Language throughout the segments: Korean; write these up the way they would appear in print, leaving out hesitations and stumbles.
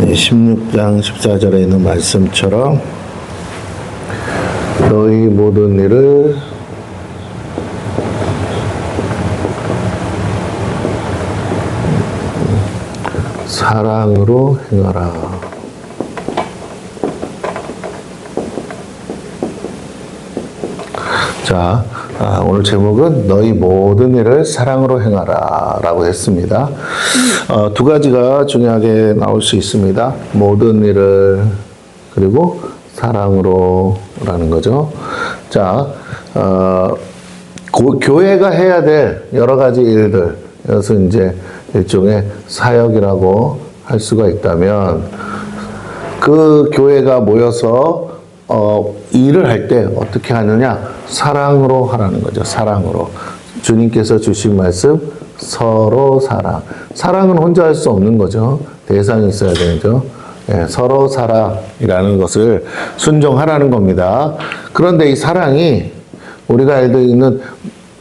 16장 14절에 있는 말씀처럼 너희 모든 일을 사랑으로 행하라. 자, 오늘 제목은 너희 모든 일을 사랑으로 행하라 라고 했습니다. 두 가지가 중요하게 나올 수 있습니다. 모든 일을, 그리고 사랑으로 라는 거죠. 자, 교회가 해야 될 여러 가지 일들, 이것은 이제 일종의 사역이라고 할 수가 있다면, 그 교회가 모여서 일을 할 때 어떻게 하느냐? 사랑으로 하라는 거죠. 사랑으로. 주님께서 주신 말씀, 서로 사랑. 사랑은 혼자 할 수 없는 거죠. 대상이 있어야 되죠. 예, 서로 사랑이라는 것을 순종하라는 겁니다. 그런데 이 사랑이 우리가 알고 있는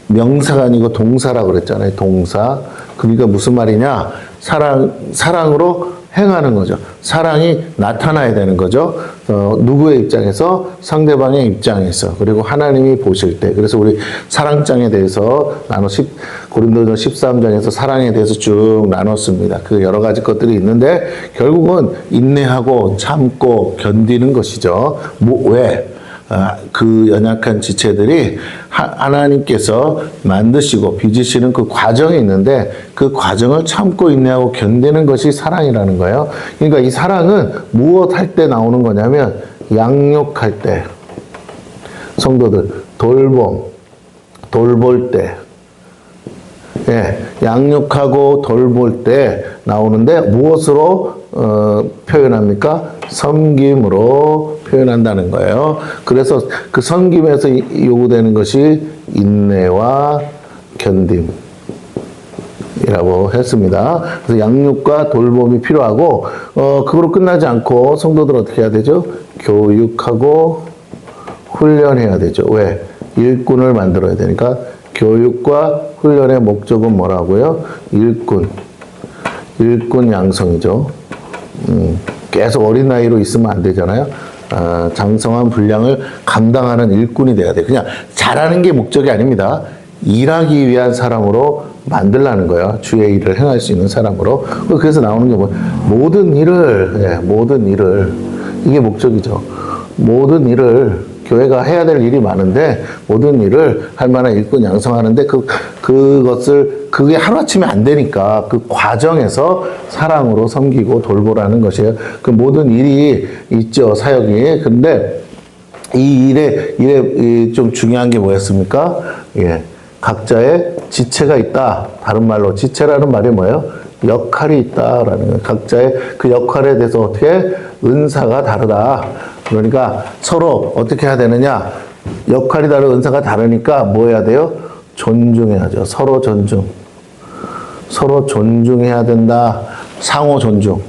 명사가 아니고 동사라고 그랬잖아요. 동사. 그러니까 무슨 말이냐? 사랑으로 행하는 거죠. 사랑이 나타나야 되는 거죠. 누구의 입장에서? 상대방의 입장에서. 그리고 하나님이 보실 때. 그래서 우리 사랑장에 대해서 고린도전 13장에서 사랑에 대해서 쭉 나눴습니다. 그 여러 가지 것들이 있는데 결국은 인내하고 참고 견디는 것이죠. 왜? 그 연약한 지체들이 하나님께서 만드시고 빚으시는 그 과정이 있는데 그 과정을 참고 인내하고 견디는 것이 사랑이라는 거예요. 그러니까 이 사랑은 무엇 할 때 나오는 거냐면 양육할 때, 성도들 돌볼 때, 예, 양육하고 돌볼 때 나오는데 무엇으로 표현합니까? 섬김으로 표현한다는 거예요. 그래서 그 섬김에서 요구되는 것이 인내와 견딤이라고 했습니다. 그래서 양육과 돌봄이 필요하고, 그거로 끝나지 않고 성도들 어떻게 해야 되죠? 교육하고 훈련해야 되죠. 왜? 일꾼을 만들어야 되니까. 교육과 훈련의 목적은 뭐라고요? 일꾼 양성이죠. 계속 어린 나이로 있으면 안 되잖아요. 장성한 분량을 감당하는 일꾼이 돼야 돼요. 그냥 잘하는 게 목적이 아닙니다. 일하기 위한 사람으로 만들라는 거예요. 주의 일을 행할 수 있는 사람으로. 그래서 나오는 게 모든 일을, 이게 목적이죠. 모든 일을, 교회가 해야 될 일이 많은데 모든 일을 할 만한 일꾼 양성하는데 그게 하루아침에 안 되니까 그 과정에서 사랑으로 섬기고 돌보라는 것이에요. 그 모든 일이 있죠, 사역이. 근데 이 일에 좀 중요한 게 뭐였습니까? 예, 각자의 지체가 있다. 다른 말로 지체라는 말이 뭐예요? 역할이 있다라는 거예요. 각자의 그 역할에 대해서 어떻게 은사가 다르다. 그러니까 서로 어떻게 해야 되느냐? 역할이 다르고 은사가 다르니까 뭐 해야 돼요? 존중해야죠. 서로 존중해야 된다. 상호 존중.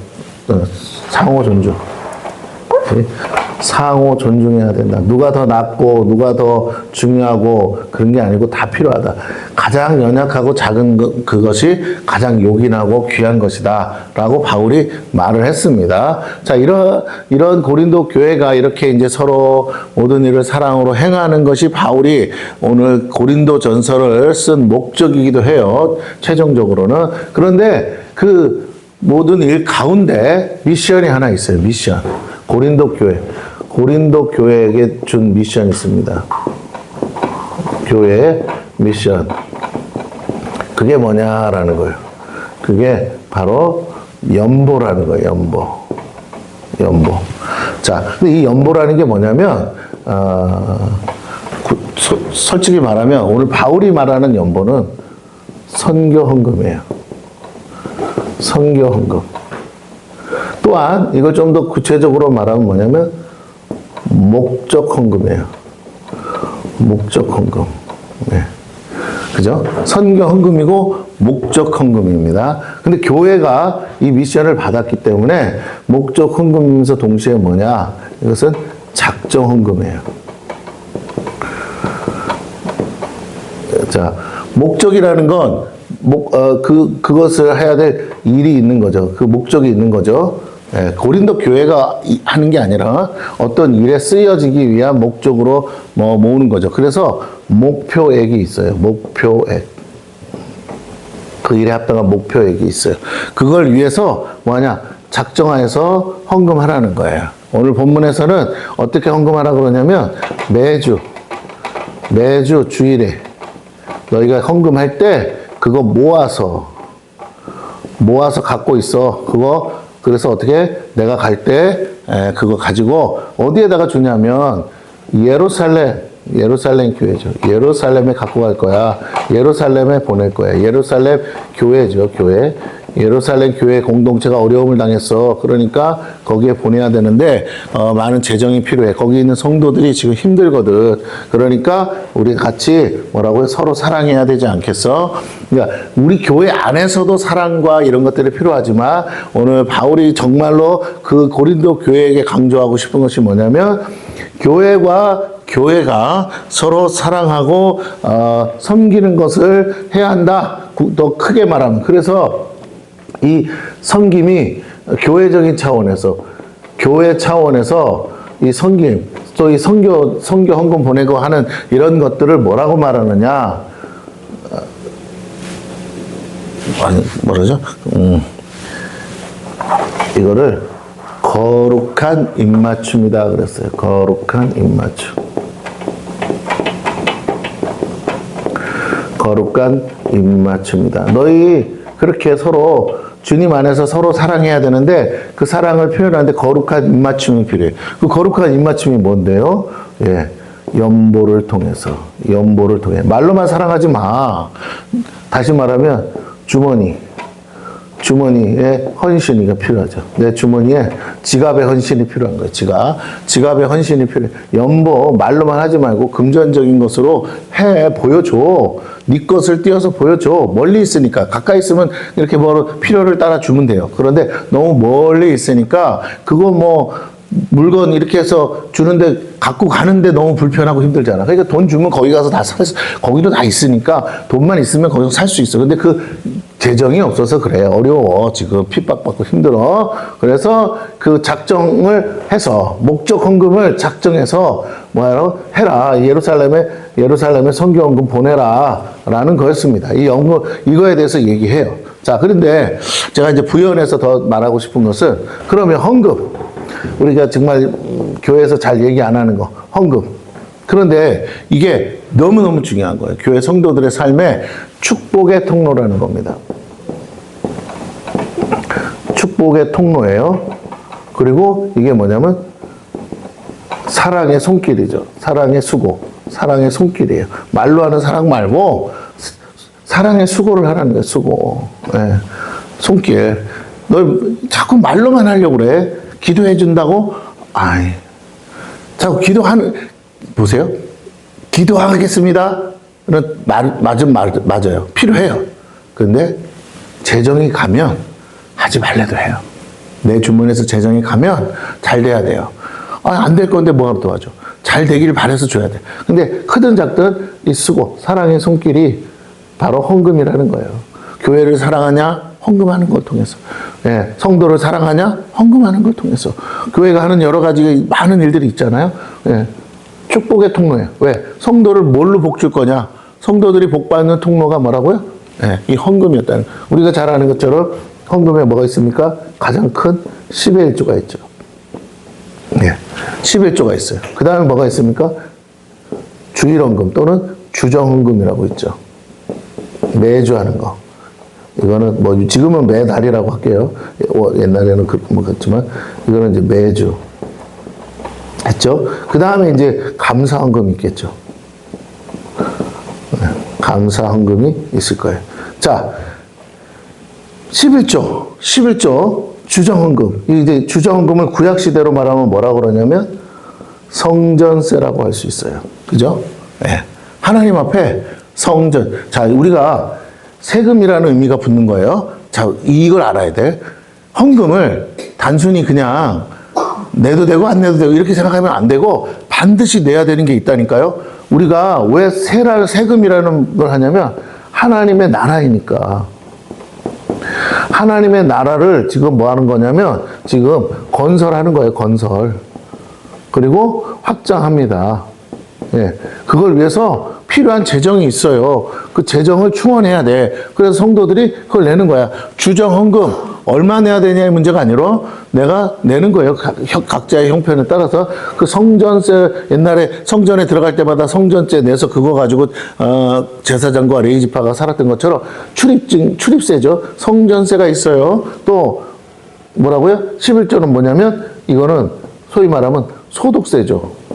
상호 존중해야 된다. 누가 더 낫고 누가 더 중요하고 그런 게 아니고 다 필요하다. 가장 연약하고 작은 그것이 가장 요긴하고 귀한 것이다 라고 바울이 말을 했습니다. 자, 이런 고린도 교회가 이렇게 이제 서로 모든 일을 사랑으로 행하는 것이 바울이 오늘 고린도 전서를 쓴 목적이기도 해요. 최종적으로는. 그런데 그 모든 일 가운데 미션이 하나 있어요. 미션. 고린도 교회에게 준 미션이 있습니다. 교회의 미션. 그게 뭐냐라는 거예요. 그게 바로 연보라는 거예요. 연보. 자, 근데 이 연보라는 게 뭐냐면, 솔직히 말하면 오늘 바울이 말하는 연보는 선교 헌금이에요. 선교 헌금. 또한 이걸 좀 더 구체적으로 말하면 뭐냐면 목적 헌금이에요. 목적 헌금. 네. 그죠? 선교 헌금이고 목적 헌금입니다. 근데 교회가 이 미션을 받았기 때문에 목적 헌금이면서 동시에 뭐냐? 이것은 작정 헌금이에요. 자, 목적이라는 건 그것을 해야 될 일이 있는 거죠. 그 목적이 있는 거죠. 예, 고린도 교회가 하는 게 아니라 어떤 일에 쓰여지기 위한 목적으로 모으는 거죠. 그래서 목표액이 있어요. 목표액. 그 일에 합당한 목표액이 있어요. 그걸 위해서 뭐하냐? 작정하여서 헌금하라는 거예요. 오늘 본문에서는 어떻게 헌금하라고 그러냐면 매주 주일에 너희가 헌금할 때 그거 모아서 갖고 있어. 그거 그래서 어떻게 내가 갈 때 그거 가지고 어디에다가 주냐면 예루살렘 교회죠. 예루살렘에 갖고 갈 거야. 예루살렘에 보낼 거야. 예루살렘 교회죠. 교회. 예루살렘 교회 공동체가 어려움을 당했어. 그러니까 거기에 보내야 되는데 많은 재정이 필요해. 거기 있는 성도들이 지금 힘들거든. 그러니까 우리 같이 뭐라고요? 서로 사랑해야 되지 않겠어? 그러니까 우리 교회 안에서도 사랑과 이런 것들이 필요하지만 오늘 바울이 정말로 그 고린도 교회에게 강조하고 싶은 것이 뭐냐면 교회가 서로 사랑하고 섬기는 것을 해야 한다. 더 크게 말하면. 그래서 이 섬김이 교회 차원에서 이 섬김, 또 이 선교 헌금 보내고 하는 이런 것들을 뭐라고 말하느냐? 뭐라죠? 이거를 거룩한 입맞춤이다 그랬어요. 거룩한 입맞춤. 거룩한 입맞춤이다. 너희 그렇게 서로 주님 안에서 서로 사랑해야 되는데 그 사랑을 표현하는데 거룩한 입맞춤이 필요해. 그 거룩한 입맞춤이 뭔데요? 예, 연보를 통해 말로만 사랑하지 마. 다시 말하면 주머니에 헌신이가 필요하죠. 내 주머니에 지갑의 헌신이 필요한 거예요. 지갑의 헌신이 필요해. 연보 말로만 하지 말고 금전적인 것으로 보여줘. 네 것을 띄어서 보여줘. 멀리 있으니까. 가까이 있으면 이렇게 필요를 따라 주면 돼요. 그런데 너무 멀리 있으니까 그거 물건 이렇게 해서 주는데 갖고 가는데 너무 불편하고 힘들잖아. 그러니까 돈 주면 거기 가서 거기도 다 있으니까 돈만 있으면 거기서 살 수 있어. 근데 그 재정이 없어서 그래. 어려워. 지금 핍박받고 힘들어. 그래서 그 작정을 해서 목적 헌금을 작정해서 해라. 예루살렘에 선교 헌금 보내라. 라는 거였습니다. 이거에 대해서 얘기해요. 자, 그런데 제가 이제 부연해서 더 말하고 싶은 것은 그러면 헌금. 우리가 정말 교회에서 잘 얘기 안 하는 거, 헌금. 그런데 이게 너무너무 중요한 거예요. 교회 성도들의 삶에 축복의 통로라는 겁니다. 축복의 통로예요. 그리고 이게 뭐냐면 사랑의 손길이죠. 사랑의 수고. 사랑의 손길이에요. 말로 하는 사랑 말고 사랑의 수고를 하라는 거예요. 수고. 네. 손길. 너 자꾸 말로만 하려고 그래. 기도해 준다고? 자꾸 보세요. 기도하겠습니다. 맞아요. 필요해요. 그런데 재정이 가면 하지 말래도 해요. 내 주머니에서 재정이 가면 잘 돼야 돼요. 안 될 건데 뭐하러 도와줘. 잘 되기를 바라서 줘야 돼. 근데 크든 작든 이 수고, 사랑의 손길이 바로 헌금이라는 거예요. 교회를 사랑하냐? 헌금하는 걸 통해서. 예, 성도를 사랑하냐? 헌금하는 걸 통해서. 교회가 하는 여러 가지 많은 일들이 있잖아요. 예, 축복의 통로예요. 왜? 성도를 뭘로 복 줄 거냐? 성도들이 복 받는 통로가 뭐라고요? 예, 이 헌금이었다는. 우리가 잘 아는 것처럼 헌금에 뭐가 있습니까? 가장 큰 10의 1조가 있죠. 예, 10의 1조가 있어요. 그 다음에 뭐가 있습니까? 주일헌금 또는 주정헌금이라고 있죠. 매주 하는 거. 이거는 지금은 매달이라고 할게요. 옛날에는 그렇지만 이거는 이제 매주 했죠. 그 다음에 이제 감사헌금이 있겠죠. 감사헌금이 있을 거예요. 자, 11조 주정헌금. 이제 주정헌금을 구약시대로 말하면 뭐라고 그러냐면 성전세라고 할 수 있어요. 그죠? 네. 하나님 앞에 성전. 자, 우리가 세금이라는 의미가 붙는 거예요. 자, 이걸 알아야 돼. 헌금을 단순히 그냥 내도 되고 안 내도 되고 이렇게 생각하면 안 되고 반드시 내야 되는 게 있다니까요. 우리가 왜 세금이라는 걸 하냐면 하나님의 나라이니까. 하나님의 나라를 지금 뭐 하는 거냐면 지금 건설하는 거예요. 건설. 그리고 확장합니다. 예. 그걸 위해서 필요한 재정이 있어요. 그 재정을 충원해야 돼. 그래서 성도들이 그걸 내는 거야. 주정 헌금 얼마 내야 되냐의 문제가 아니라 내가 내는 거예요. 각자의 형편에 따라서 그 성전세 옛날에 성전에 들어갈 때마다 성전세 내서 그거 가지고 제사장과 레위지파가 살았던 것처럼 출입세죠. 성전세가 있어요. 또 뭐라고요? 11조는 뭐냐면 이거는 소위 말하면 소득세죠.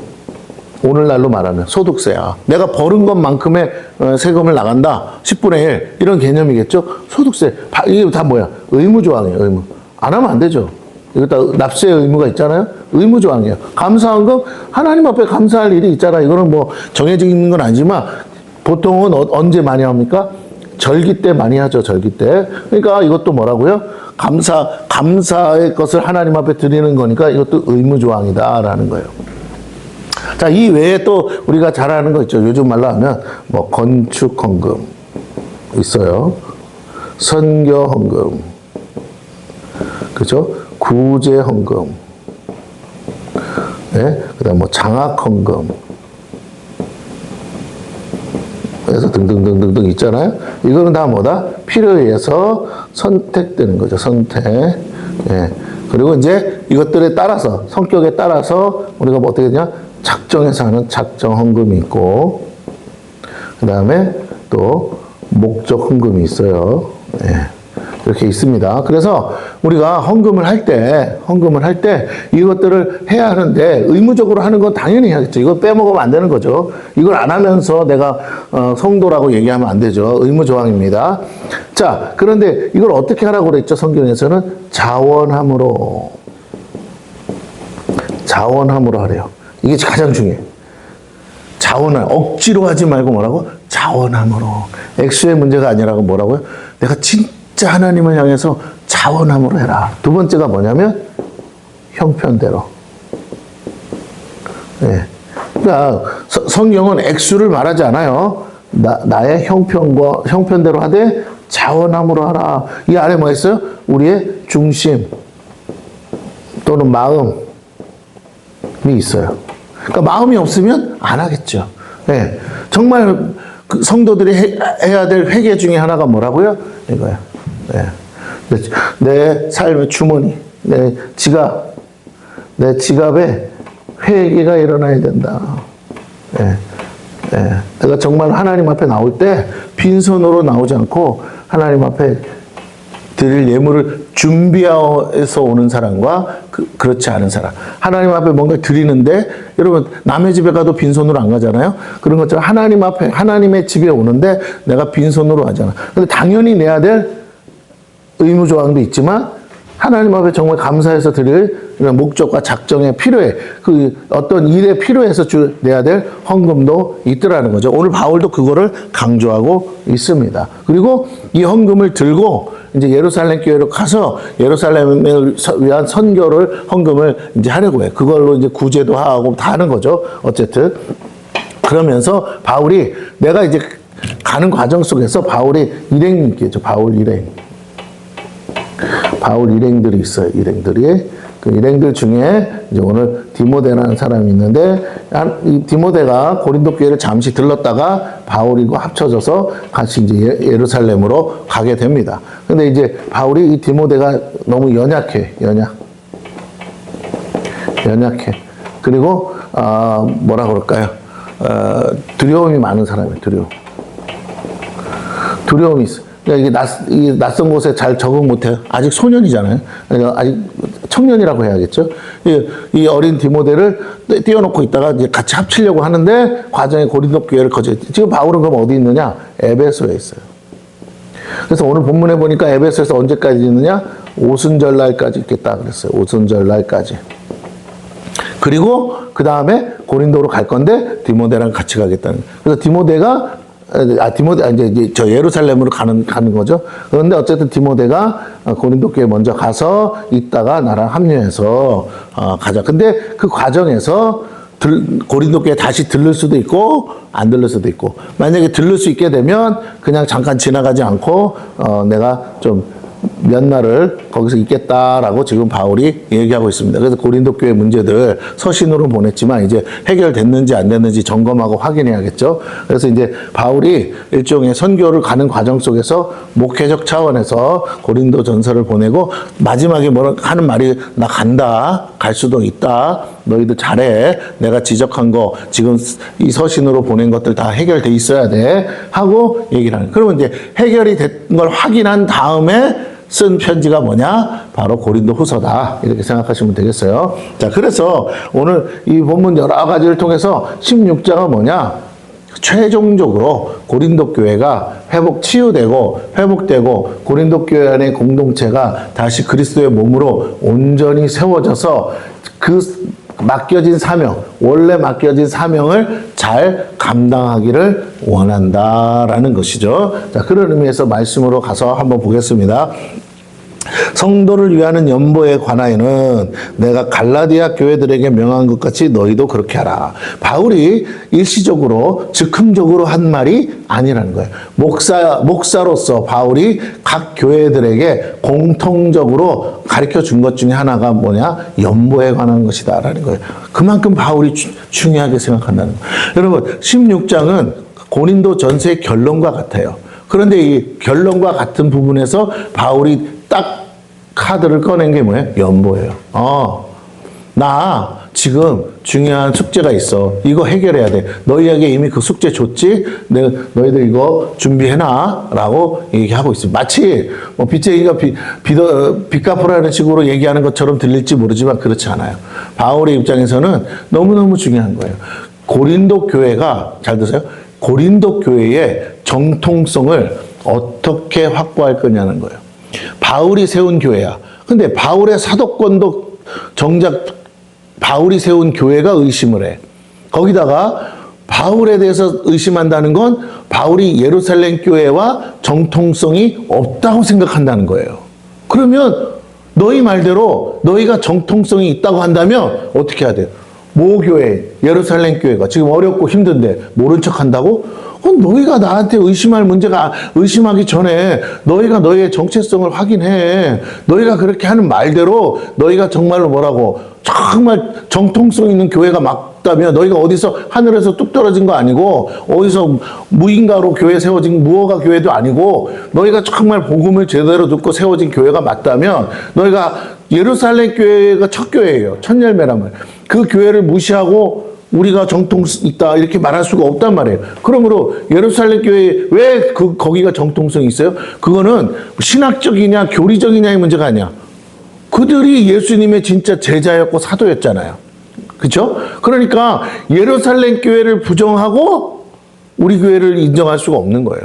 오늘날로 말하면 소득세야. 내가 벌은 것만큼의 세금을 나간다. 10분의 1 이런 개념이겠죠. 소득세. 이게 다 뭐야? 의무조항이에요. 의무. 안 하면 안 되죠. 이거 다 납세의 의무가 있잖아요. 의무조항이에요. 감사헌금 하나님 앞에 감사할 일이 있잖아. 이거는 뭐 정해져 있는 건 아니지만 보통은 언제 많이 합니까? 절기 때 많이 하죠. 절기 때. 그러니까 이것도 뭐라고요? 감사의 것을 하나님 앞에 드리는 거니까 이것도 의무조항이다라는 거예요. 자, 이 외에 또 우리가 잘 아는 거 있죠. 요즘 말로 하면 뭐 건축헌금 있어요. 선교헌금, 그죠? 구제헌금, 네? 그다음 뭐 장학헌금, 그래서 등등등등등 있잖아요. 이거는 다 뭐다? 필요에 의해서 선택되는 거죠. 선택. 예. 그리고 이제 이것들에 따라서 성격에 따라서 우리가 뭐 어떻게 되냐? 작정해서 하는 작정 헌금이 있고, 그 다음에 또 목적 헌금이 있어요. 예. 이렇게 있습니다. 그래서 우리가 헌금을 할 때 이것들을 해야 하는데 의무적으로 하는 건 당연히 해야겠죠. 이거 빼먹으면 안 되는 거죠. 이걸 안 하면서 내가 성도라고 얘기하면 안 되죠. 의무조항입니다. 자, 그런데 이걸 어떻게 하라고 그랬죠? 성경에서는 자원함으로 하래요. 이게 가장 중요해요. 자원을 억지로 하지 말고 뭐라고? 자원함으로. 액수의 문제가 아니라고 뭐라고요? 내가 진짜 하나님을 향해서 자원함으로 해라. 두 번째가 뭐냐면 형편대로. 예. 그러니까 성경은 액수를 말하지 않아요. 나의 형편대로 하되 자원함으로 하라. 이 안에 뭐 있어요? 우리의 중심 또는 마음이 있어요. 그러니까 마음이 없으면 안 하겠죠. 예. 정말 그 성도들이 해야 될 회개 중에 하나가 뭐라고요? 이거예요. 예. 내 삶의 주머니, 내 지갑에 회개가 일어나야 된다. 예. 예. 내가 정말 하나님 앞에 나올 때 빈손으로 나오지 않고 하나님 앞에 드릴 예물을 준비해서 오는 사람과 그렇지 않은 사람. 하나님 앞에 뭔가 드리는데, 여러분, 남의 집에 가도 빈손으로 안 가잖아요? 그런 것처럼 하나님 앞에, 하나님의 집에 오는데 내가 빈손으로 가잖아. 근데 당연히 내야 될 의무조항도 있지만, 하나님 앞에 정말 감사해서 드릴 목적과 작정에 필요해. 그 어떤 일에 필요해서 내야 될 헌금도 있더라는 거죠. 오늘 바울도 그거를 강조하고 있습니다. 그리고 이 헌금을 들고 이제 예루살렘 교회로 가서 예루살렘을 위한 헌금을 이제 하려고 해. 그걸로 이제 구제도 하고 다 하는 거죠. 어쨌든. 그러면서 바울이 내가 이제 가는 과정 속에서 바울이 일행이 있겠죠. 바울 일행들이 있어요. 그 일행들 중에 이제 오늘 디모데라는 사람이 있는데, 이 디모데가 고린도 교회를 잠시 들렀다가 바울이고 합쳐져서 같이 이제 예루살렘으로 가게 됩니다. 근데 이제 바울이 이 디모데가 너무 연약해. 그리고 뭐라 그럴까요? 두려움이 많은 사람이에요. 두려움이 있어. 그러니까 이게 낯선 곳에 잘 적응 못해요. 아직 소년이잖아요. 그러니까 아직 청년이라고 해야겠죠. 이 어린 디모데를 띄워놓고 있다가 이제 같이 합치려고 하는데 과정에 고린도 교회를 거쳤지. 지금 바울은 그럼 어디 있느냐? 에베소에 있어요. 그래서 오늘 본문에 보니까 에베소에서 언제까지 있느냐? 오순절날까지 있겠다 그랬어요. 오순절날까지. 그리고 그 다음에 고린도로 갈 건데 디모데랑 같이 가겠다는 거예요. 그래서 디모데가 이제 저 예루살렘으로 가는 거죠. 그런데 어쨌든 디모데가 고린도 교회 먼저 가서 있다가 나랑 합류해서 가자. 근데 그 과정에서 고린도 교회 다시 들를 수도 있고 안 들를 수도 있고, 만약에 들를 수 있게 되면 그냥 잠깐 지나가지 않고 내가 좀 몇 날을 거기서 있겠다라고 지금 바울이 얘기하고 있습니다. 그래서 고린도 교회 문제들 서신으로 보냈지만 이제 해결됐는지 안 됐는지 점검하고 확인해야겠죠. 그래서 이제 바울이 일종의 선교를 가는 과정 속에서 목회적 차원에서 고린도 전서를 보내고 마지막에 뭐라 하는 말이 나 간다. 갈 수도 있다. 너희들 잘해. 내가 지적한 거 지금 이 서신으로 보낸 것들 다 해결돼 있어야 돼. 하고 얘기를 하는. 그러면 이제 해결이 된 걸 확인한 다음에 쓴 편지가 뭐냐? 바로 고린도 후서다. 이렇게 생각하시면 되겠어요. 자, 그래서 오늘 이 본문 여러 가지를 통해서 16장은 뭐냐? 최종적으로 고린도 교회가 치유되고 회복되고 고린도 교회 안의 공동체가 다시 그리스도의 몸으로 온전히 세워져서 그 맡겨진 사명, 원래 맡겨진 사명을 잘 감당하기를 원한다라는 것이죠. 자, 그런 의미에서 말씀으로 가서 한번 보겠습니다. 성도를 위하는 연보에 관하여는 내가 갈라디아 교회들에게 명한 것 같이 너희도 그렇게 하라. 바울이 일시적으로 즉흥적으로 한 말이 아니라는 거예요. 목사로서 바울이 각 교회들에게 공통적으로 가르쳐 준 것 중에 하나가 뭐냐? 연보에 관한 것이다라는 거예요. 그만큼 바울이 중요하게 생각한다는 거예요. 여러분 16장은 고린도 전서의 결론과 같아요. 그런데 이 결론과 같은 부분에서 바울이 딱 카드를 꺼낸 게 뭐예요? 연보예요. 나 지금 중요한 숙제가 있어. 이거 해결해야 돼. 너희에게 이미 그 숙제 줬지? 너희들 이거 준비해놔. 라고 얘기하고 있어요. 마치 뭐 빚쟁이가 빚 갚으라는 식으로 얘기하는 것처럼 들릴지 모르지만 그렇지 않아요. 바울의 입장에서는 너무너무 중요한 거예요. 고린도 교회가, 잘 드세요. 고린도 교회의 정통성을 어떻게 확보할 거냐는 거예요. 바울이 세운 교회야. 근데 바울의 사도권도 정작 바울이 세운 교회가 의심을 해. 거기다가 바울에 대해서 의심한다는 건 바울이 예루살렘 교회와 정통성이 없다고 생각한다는 거예요. 그러면 너희 말대로 너희가 정통성이 있다고 한다면 어떻게 해야 돼요? 모 교회, 예루살렘 교회가 지금 어렵고 힘든데 모른 척 한다고? 너희가 나한테 의심하기 전에 너희가 너희의 정체성을 확인해. 너희가 그렇게 하는 말대로 너희가 정말로 뭐라고 정말 정통성 있는 교회가 맞다면 너희가 어디서 하늘에서 뚝 떨어진 거 아니고 어디서 무인가로 교회 세워진 무허가 교회도 아니고 너희가 정말 복음을 제대로 듣고 세워진 교회가 맞다면 너희가 예루살렘 교회가 첫 교회예요. 첫 열매란 말이에요. 그 교회를 무시하고 우리가 정통 있다 이렇게 말할 수가 없단 말이에요. 그러므로 예루살렘 교회 왜 거기가 정통성이 있어요? 그거는 신학적이냐 교리적이냐의 문제가 아니야. 그들이 예수님의 진짜 제자였고 사도였잖아요. 그렇죠? 그러니까 예루살렘 교회를 부정하고 우리 교회를 인정할 수가 없는 거예요.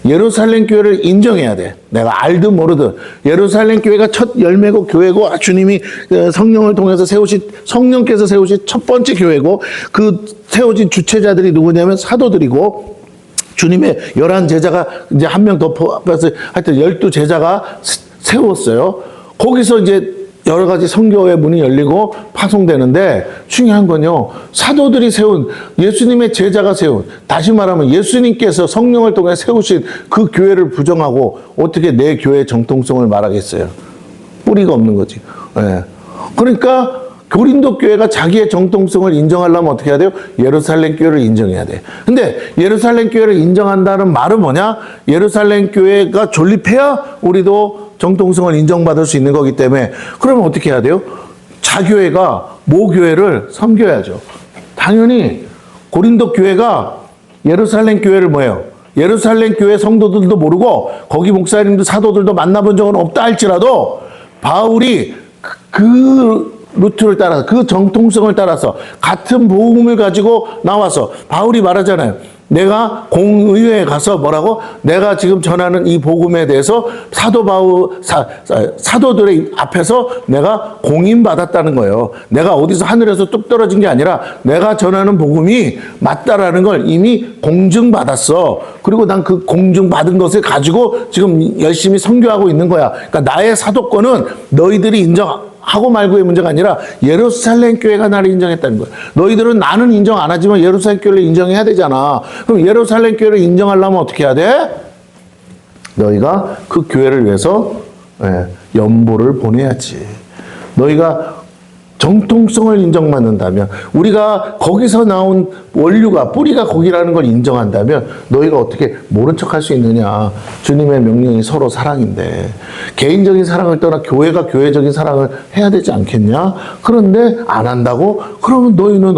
예루살렘 교회를 인정해야 돼. 내가 알든 모르든 예루살렘 교회가 첫 열매고 교회고 주님이 성령을 통해서 성령께서 세우신 첫 번째 교회고 그 세워진 주체자들이 누구냐면 사도들이고 주님의 11제자가 이제 한 명 더 포함해서 하여튼 12제자가 세웠어요. 거기서 이제 여러 가지 선교의 문이 열리고 파송되는데 중요한 건요. 사도들이 세운 예수님의 제자가 세운 다시 말하면 예수님께서 성령을 통해 세우신 그 교회를 부정하고 어떻게 내 교회의 정통성을 말하겠어요. 뿌리가 없는 거지. 네. 그러니까 고린도 교회가 자기의 정통성을 인정하려면 어떻게 해야 돼요? 예루살렘 교회를 인정해야 돼. 근데 예루살렘 교회를 인정한다는 말은 뭐냐? 예루살렘 교회가 존립해야 우리도 정통성을 인정받을 수 있는 거기 때문에 그러면 어떻게 해야 돼요? 자교회가 모교회를 섬겨야죠. 당연히 고린도 교회가 예루살렘 교회를 뭐예요? 예루살렘 교회 성도들도 모르고 거기 목사님들 사도들도 만나본 적은 없다 할지라도 바울이 그 루트를 따라서 그 정통성을 따라서 같은 복음을 가지고 나와서 바울이 말하잖아요. 내가 공의회에 가서 뭐라고? 내가 지금 전하는 이 복음에 대해서 사도들의 앞에서 내가 공인받았다는 거예요. 내가 어디서 하늘에서 뚝 떨어진 게 아니라 내가 전하는 복음이 맞다라는 걸 이미 공증받았어. 그리고 난 그 공증받은 것을 가지고 지금 열심히 선교하고 있는 거야. 그러니까 나의 사도권은 너희들이 하고 말고의 문제가 아니라 예루살렘 교회가 나를 인정했다는 거예요. 너희들은 나는 인정 안 하지만 예루살렘 교회를 인정해야 되잖아. 그럼 예루살렘 교회를 인정하려면 어떻게 해야 돼? 너희가 그 교회를 위해서 예, 연보를 보내야지. 너희가 정통성을 인정받는다면, 우리가 거기서 나온 원류가, 뿌리가 거기라는 걸 인정한다면 너희가 어떻게 모른 척할 수 있느냐. 주님의 명령이 서로 사랑인데 개인적인 사랑을 떠나 교회가 교회적인 사랑을 해야 되지 않겠냐. 그런데 안 한다고? 그러면 너희는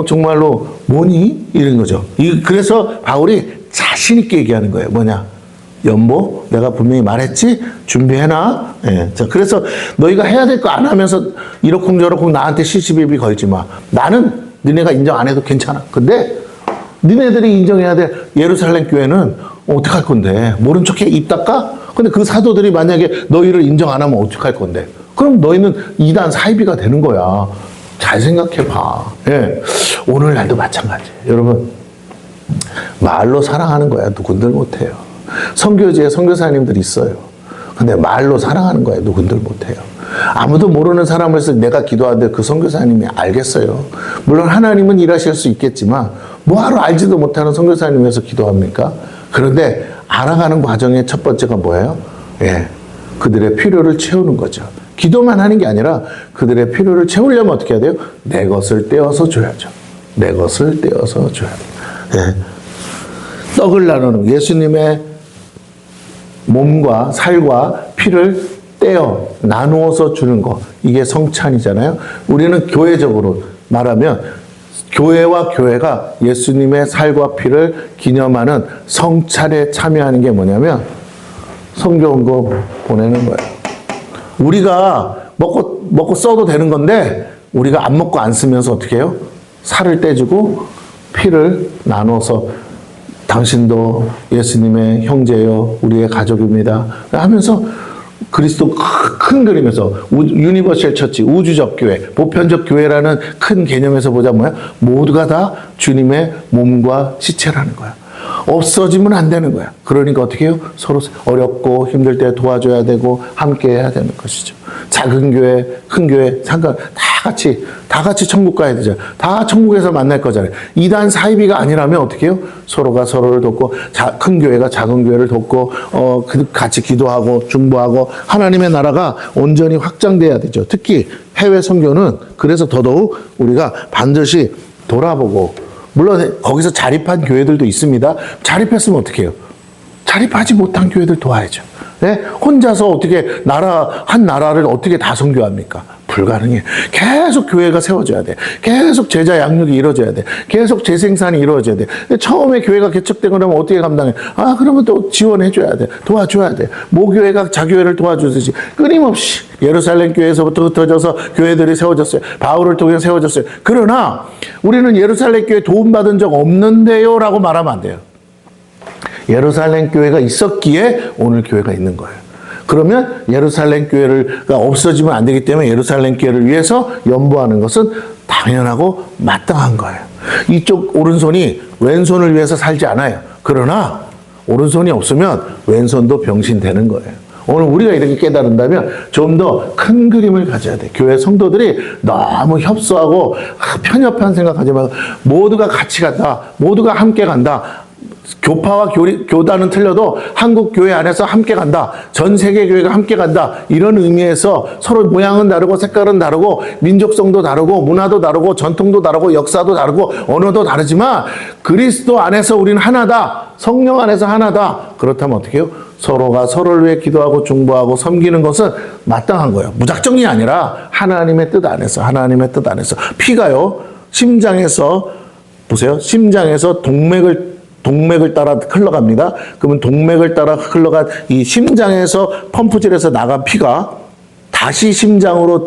정말로 뭐니? 이런 거죠. 그래서 바울이 자신 있게 얘기하는 거예요. 뭐냐? 연보, 내가 분명히 말했지? 준비해놔. 예. 자, 그래서 너희가 해야 될 거 안 하면서 이러쿵저러쿵 나한테 시시비비 걸지 마. 나는 니네가 인정 안 해도 괜찮아. 근데 니네들이 인정해야 돼. 예루살렘 교회는 어떡할 건데? 모른 척해 입 닦아? 근데 그 사도들이 만약에 너희를 인정 안 하면 어떡할 건데? 그럼 너희는 이단 사이비가 되는 거야. 잘 생각해 봐. 예. 오늘날도 마찬가지. 여러분, 말로 사랑하는 거야. 누군들 못해요. 선교지에 선교사님들이 있어요. 근데 말로 사랑하는 거예요. 누군들 못해요. 아무도 모르는 사람을 내가 기도하는데 그 선교사님이 알겠어요. 물론 하나님은 일하실 수 있겠지만 뭐하러 알지도 못하는 선교사님에서 기도합니까? 그런데 알아가는 과정의 첫 번째가 뭐예요? 예, 그들의 필요를 채우는 거죠. 기도만 하는 게 아니라 그들의 필요를 채우려면 어떻게 해야 돼요? 내 것을 떼어서 줘야죠. 내 것을 떼어서 줘야 돼요. 예. 떡을 나누는 예수님의 몸과 살과 피를 떼어 나누어서 주는 거, 이게 성찬이잖아요. 우리는 교회적으로 말하면 교회와 교회가 예수님의 살과 피를 기념하는 성찬에 참여하는 게 뭐냐면 성경거 보내는 거예요. 우리가 먹고 써도 되는 건데 우리가 안 먹고 안 쓰면서 어떻게 해요? 살을 떼주고 피를 나눠서 당신도 예수님의 형제요, 우리의 가족입니다 하면서 그리스도 큰 그림에서 유니버셜 처치, 우주적 교회, 보편적 교회라는 큰 개념에서 보자 뭐야? 모두가 다 주님의 몸과 시체라는 거야. 없어지면 안 되는 거야. 그러니까 어떻게 해요? 서로 어렵고 힘들 때 도와줘야 되고 함께 해야 되는 것이죠. 작은 교회, 큰 교회, 다 같이 천국 가야 되죠. 다 천국에서 만날 거잖아요. 이단 사이비가 아니라면 어떻게 해요? 서로가 서로를 돕고, 큰 교회가 작은 교회를 돕고, 같이 기도하고, 중보하고, 하나님의 나라가 온전히 확장돼야 되죠. 특히 해외 선교는 그래서 더더욱 우리가 반드시 돌아보고, 물론 거기서 자립한 교회들도 있습니다. 자립했으면 어떻게 해요? 자립하지 못한 교회들 도와야죠. 네? 혼자서 어떻게 한 나라를 어떻게 다 선교합니까? 불가능해. 계속 교회가 세워져야 돼. 계속 제자 양육이 이루어져야 돼. 계속 재생산이 이루어져야 돼. 처음에 교회가 개척되고 그러면 어떻게 감당해? 그러면 또 지원해줘야 돼. 도와줘야 돼. 모교회가 자교회를 도와주듯이 끊임없이 예루살렘 교회에서부터 흩어져서 교회들이 세워졌어요. 바울을 통해 세워졌어요. 그러나 우리는 예루살렘 교회 도움받은 적 없는데요 라고 말하면 안 돼요. 예루살렘 교회가 있었기에 오늘 교회가 있는 거예요. 그러면 예루살렘 교회가 없어지면 안 되기 때문에 예루살렘 교회를 위해서 연보하는 것은 당연하고 마땅한 거예요. 이쪽 오른손이 왼손을 위해서 살지 않아요. 그러나 오른손이 없으면 왼손도 병신되는 거예요. 오늘 우리가 이렇게 깨달은다면 좀 더 큰 그림을 가져야 돼. 교회 성도들이 너무 협소하고 편협한 생각하지 말고 모두가 같이 간다. 모두가 함께 간다. 교파와 교단은 틀려도 한국 교회 안에서 함께 간다. 전 세계 교회가 함께 간다. 이런 의미에서 서로 모양은 다르고 색깔은 다르고 민족성도 다르고 문화도 다르고 전통도 다르고 역사도 다르고 언어도 다르지만 그리스도 안에서 우리는 하나다. 성령 안에서 하나다. 그렇다면 어떻게 해요? 서로가 서로를 위해 기도하고 중보하고 섬기는 것은 마땅한 거예요. 무작정이 아니라 하나님의 뜻 안에서, 하나님의 뜻 안에서. 피가요, 심장에서 보세요. 심장에서 동맥을 따라 흘러갑니다. 그러면 동맥을 따라 흘러간 이 심장에서 펌프질에서 나간 피가 다시 심장으로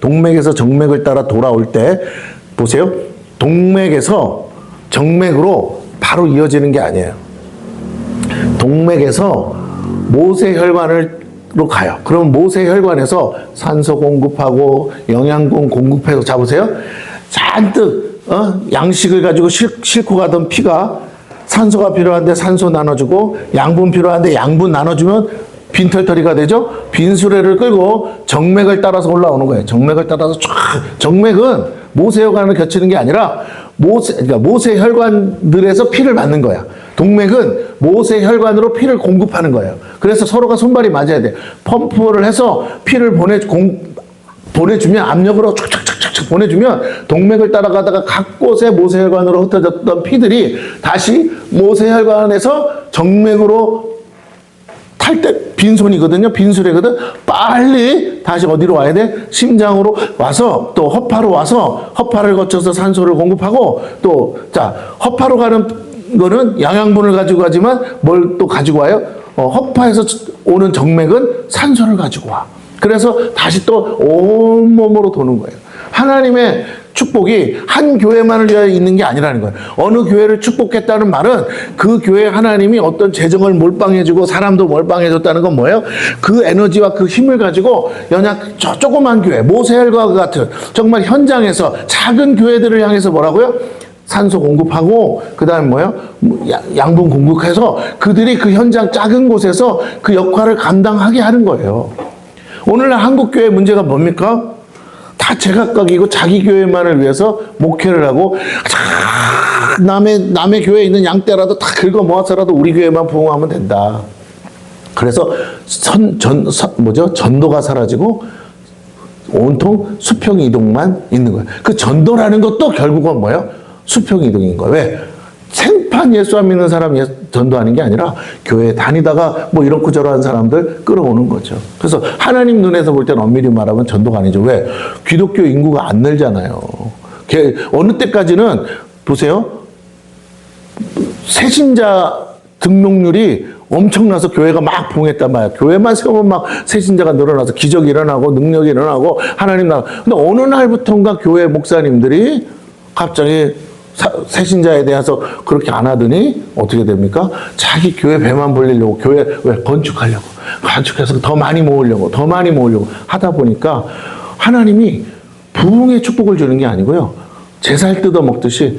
동맥에서 정맥을 따라 돌아올 때 보세요. 동맥에서 정맥으로 바로 이어지는 게 아니에요. 동맥에서 모세혈관으로 가요. 그럼 모세혈관에서 산소 공급하고 영양분 공급해서 잡으세요. 잔뜩 양식을 가지고 싣고 가던 피가 산소가 필요한데 산소 나눠주고 양분 필요한데 양분 나눠주면 빈털터리가 되죠. 빈수레를 끌고 정맥을 따라서 올라오는 거예요. 정맥을 따라서 쫙. 정맥은 모세혈관을 거치는 게 아니라 그러니까 모세혈관들에서 피를 받는 거야. 동맥은 모세 혈관으로 피를 공급하는 거예요. 그래서 서로가 손발이 맞아야 돼. 펌프를 해서 피를 보내주면 압력으로 촥촥촥촥 보내주면 동맥을 따라가다가 각 곳에 모세혈관으로 흩어졌던 피들이 다시 모세혈관에서 정맥으로 탈 때 빈손이거든요. 빈수레거든. 빨리 다시 어디로 와야 돼? 심장으로 와서 또 허파로 와서 허파를 거쳐서 산소를 공급하고 또 자 허파로 가는 거는 양양분을 가지고 가지만 뭘 또 가지고 와요? 허파에서 오는 정맥은 산소를 가지고 와. 그래서 다시 또 온몸으로 도는 거예요. 하나님의 축복이 한 교회만을 위하여 있는 게 아니라는 거예요. 어느 교회를 축복했다는 말은 그 교회 하나님이 어떤 재정을 몰빵해주고 사람도 몰빵해줬다는 건 뭐예요? 그 에너지와 그 힘을 가지고 조그만 교회, 모세혈과 같은 정말 현장에서 작은 교회들을 향해서 뭐라고요? 산소 공급하고 그 다음에 뭐예요? 양분 공급해서 그들이 그 현장 작은 곳에서 그 역할을 감당하게 하는 거예요. 오늘날 한국 교회 문제가 뭡니까? 다 제각각이고 자기 교회만을 위해서 목회를 하고 남의 교회에 있는 양떼라도 다 긁어 모아서라도 우리 교회만 부흥하면 된다. 그래서 전도가 사라지고 온통 수평 이동만 있는 거예요. 그 전도라는 것도 결국은 뭐예요? 수평 이동인 거예요. 왜? 생판 예수 안 믿는 사람 전도하는 게 아니라 교회 다니다가 뭐 이렇고 저러한 사람들 끌어오는 거죠. 그래서 하나님 눈에서 볼 때는 엄밀히 말하면 전도가 아니죠. 왜? 기독교 인구가 안 늘잖아요. 어느 때까지는 보세요. 새신자 등록률이 엄청나서 교회가 막 부흥했단 말이야. 교회만 세우면 막 새신자가 늘어나서 기적이 일어나고 능력이 일어나고 하나님 나라. 근데 어느 날부터인가 교회 목사님들이 갑자기 새신자에 대해서 그렇게 안 하더니 어떻게 됩니까? 자기 교회 배만 벌리려고 교회 왜 건축해서 더 많이 모으려고 하다 보니까 하나님이 부흥의 축복을 주는 게 아니고요. 제살 뜯어 먹듯이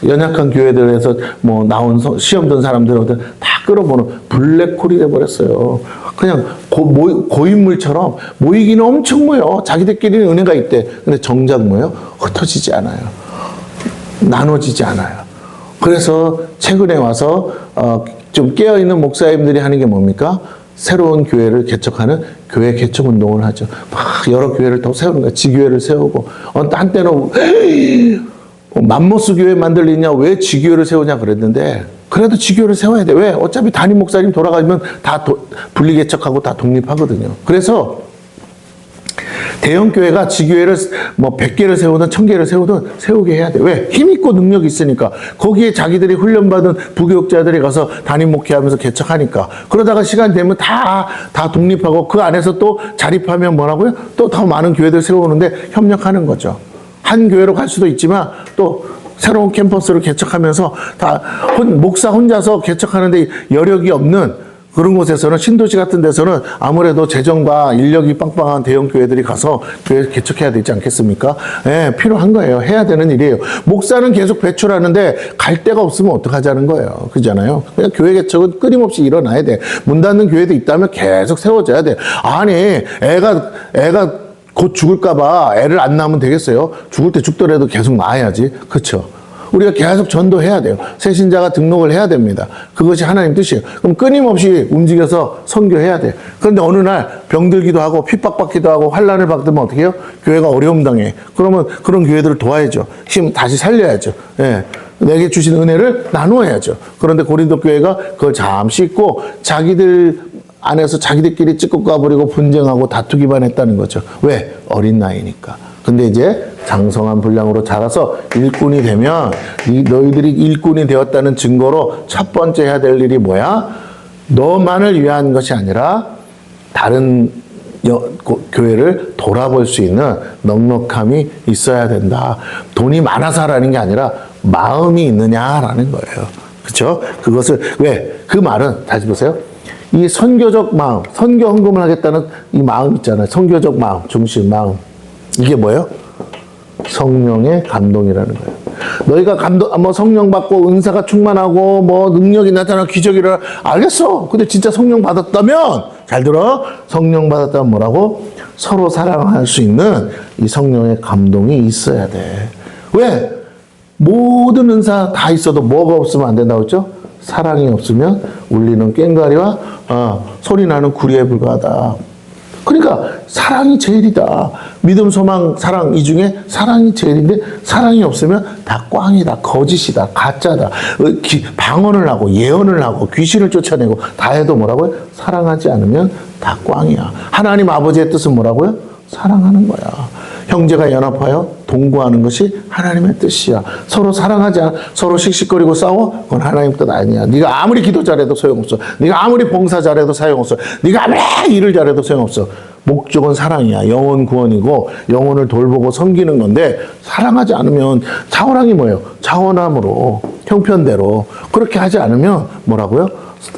연약한 교회들에서 뭐 나온 시험 든 사람들을 다 끌어보는 블랙홀이 돼버렸어요. 그냥 고인물처럼 모이기는 엄청 모여. 자기들끼리는 은혜가 있대. 근데 정작 뭐예요? 흩어지지 않아요. 나눠지지 않아요. 그래서 최근에 와서 좀 깨어있는 목사님들이 하는 게 뭡니까? 새로운 교회를 개척하는 교회 개척 운동을 하죠. 막 여러 교회를 더 세우는 거야. 지교회를 세우고 한때는 맘모스 교회 만들리냐 왜 지교회를 세우냐 그랬는데 그래도 지교회를 세워야 돼. 왜? 어차피 담임 목사님 돌아가면 다 분리개척하고 다 독립하거든요. 그래서 대형 교회가 지교회를 뭐 100개를 세우든 1000개를 세우든 세우게 해야 돼. 왜? 힘있고 능력이 있으니까. 거기에 자기들이 훈련받은 부교육자들이 가서 담임 목회하면서 개척하니까. 그러다가 시간 되면 다 독립하고 그 안에서 또 자립하면 뭐라고요? 또 더 많은 교회들 세우는데 협력하는 거죠. 한 교회로 갈 수도 있지만 또 새로운 캠퍼스를 개척하면서 다 목사 혼자서 개척하는데 여력이 없는 그런 곳에서는 신도시 같은 데서는 아무래도 재정과 인력이 빵빵한 대형 교회들이 가서 교회 개척해야 되지 않겠습니까? 예, 필요한 거예요. 해야 되는 일이에요. 목사는 계속 배출하는데 갈 데가 없으면 어떡하자는 거예요. 그잖아요. 그냥 교회 개척은 끊임없이 일어나야 돼. 문 닫는 교회도 있다면 계속 세워져야 돼. 아니, 애가 곧 죽을까봐 애를 안 낳으면 되겠어요? 죽을 때 죽더라도 계속 낳아야지. 그렇죠? 우리가 계속 전도해야 돼요. 새신자가 등록을 해야 됩니다. 그것이 하나님 뜻이에요. 그럼 끊임없이 움직여서 선교해야 돼요. 그런데 어느 날 병들기도 하고 핍박받기도 하고 환난을 받으면 어떻게 해요? 교회가 어려움 당해. 그러면 그런 교회들을 도와야죠. 힘 다시 살려야죠. 예. 내게 주신 은혜를 나누어야죠. 그런데 고린도 교회가 그걸 잠시 잊고 자기들 안에서 자기들끼리 찌꺼 까버리고 분쟁하고 다투기만 했다는 거죠. 왜? 어린 나이니까. 근데 이제 장성한 분량으로 자라서 일꾼이 되면 너희들이 일꾼이 되었다는 증거로 첫 번째 해야 될 일이 뭐야? 너만을 위한 것이 아니라 다른 교회를 돌아볼 수 있는 넉넉함이 있어야 된다. 돈이 많아서 하라는 게 아니라 마음이 있느냐라는 거예요. 그렇죠? 그것을 왜? 그 말은 다시 보세요. 이 선교적 마음, 선교 헌금을 하겠다는 이 마음 있잖아요. 선교적 마음, 중심 마음. 이게 뭐예요? 성령의 감동이라는 거예요. 너희가 성령 받고 은사가 충만하고 뭐 능력이 나타나 기적이 일어나. 알겠어. 근데 진짜 성령 받았다면 잘 들어. 성령 받았다면 뭐라고? 서로 사랑할 수 있는 이 성령의 감동이 있어야 돼. 왜? 모든 은사 다 있어도 뭐가 없으면 안 된다고 했죠? 사랑이 없으면 울리는 꽹과리와 소리 나는 구리에 불과하다. 그러니까 사랑이 제일이다. 믿음, 소망, 사랑 이 중에 사랑이 제일인데 사랑이 없으면 다 꽝이다. 거짓이다. 가짜다. 방언을 하고 예언을 하고 귀신을 쫓아내고 다 해도 뭐라고요? 사랑하지 않으면 다 꽝이야. 하나님 아버지의 뜻은 뭐라고요? 사랑하는 거야. 형제가 연합하여 동거하는 것이 하나님의 뜻이야. 서로 사랑하지 않아. 서로 씩씩거리고 싸워? 그건 하나님 뜻 아니야. 네가 아무리 기도 잘해도 소용없어. 네가 아무리 봉사 잘해도 소용없어. 네가 아무리 일을 잘해도 소용없어. 목적은 사랑이야. 영혼 구원이고 영혼을 돌보고 섬기는 건데 사랑하지 않으면 차원함이 뭐예요? 차원함으로 형편대로 그렇게 하지 않으면 뭐라고요?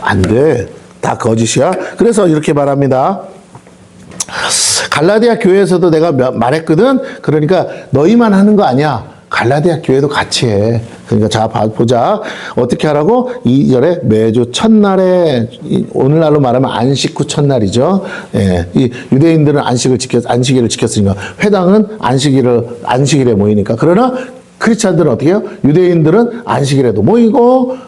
안 돼. 다 거짓이야. 그래서 이렇게 말합니다. 갈라디아 교회에서도 내가 말했거든. 그러니까 너희만 하는 거 아니야. 갈라디아 교회도 같이 해. 그러니까 자 보자. 어떻게 하라고? 2절에 매주 첫날에 오늘날로 말하면 안식 후 첫날이죠. 예, 이 유대인들은 안식일을 지켰으니까 회당은 안식일에 모이니까. 그러나 크리스찬들은 어떻게 해요? 유대인들은 안식일에도 모이고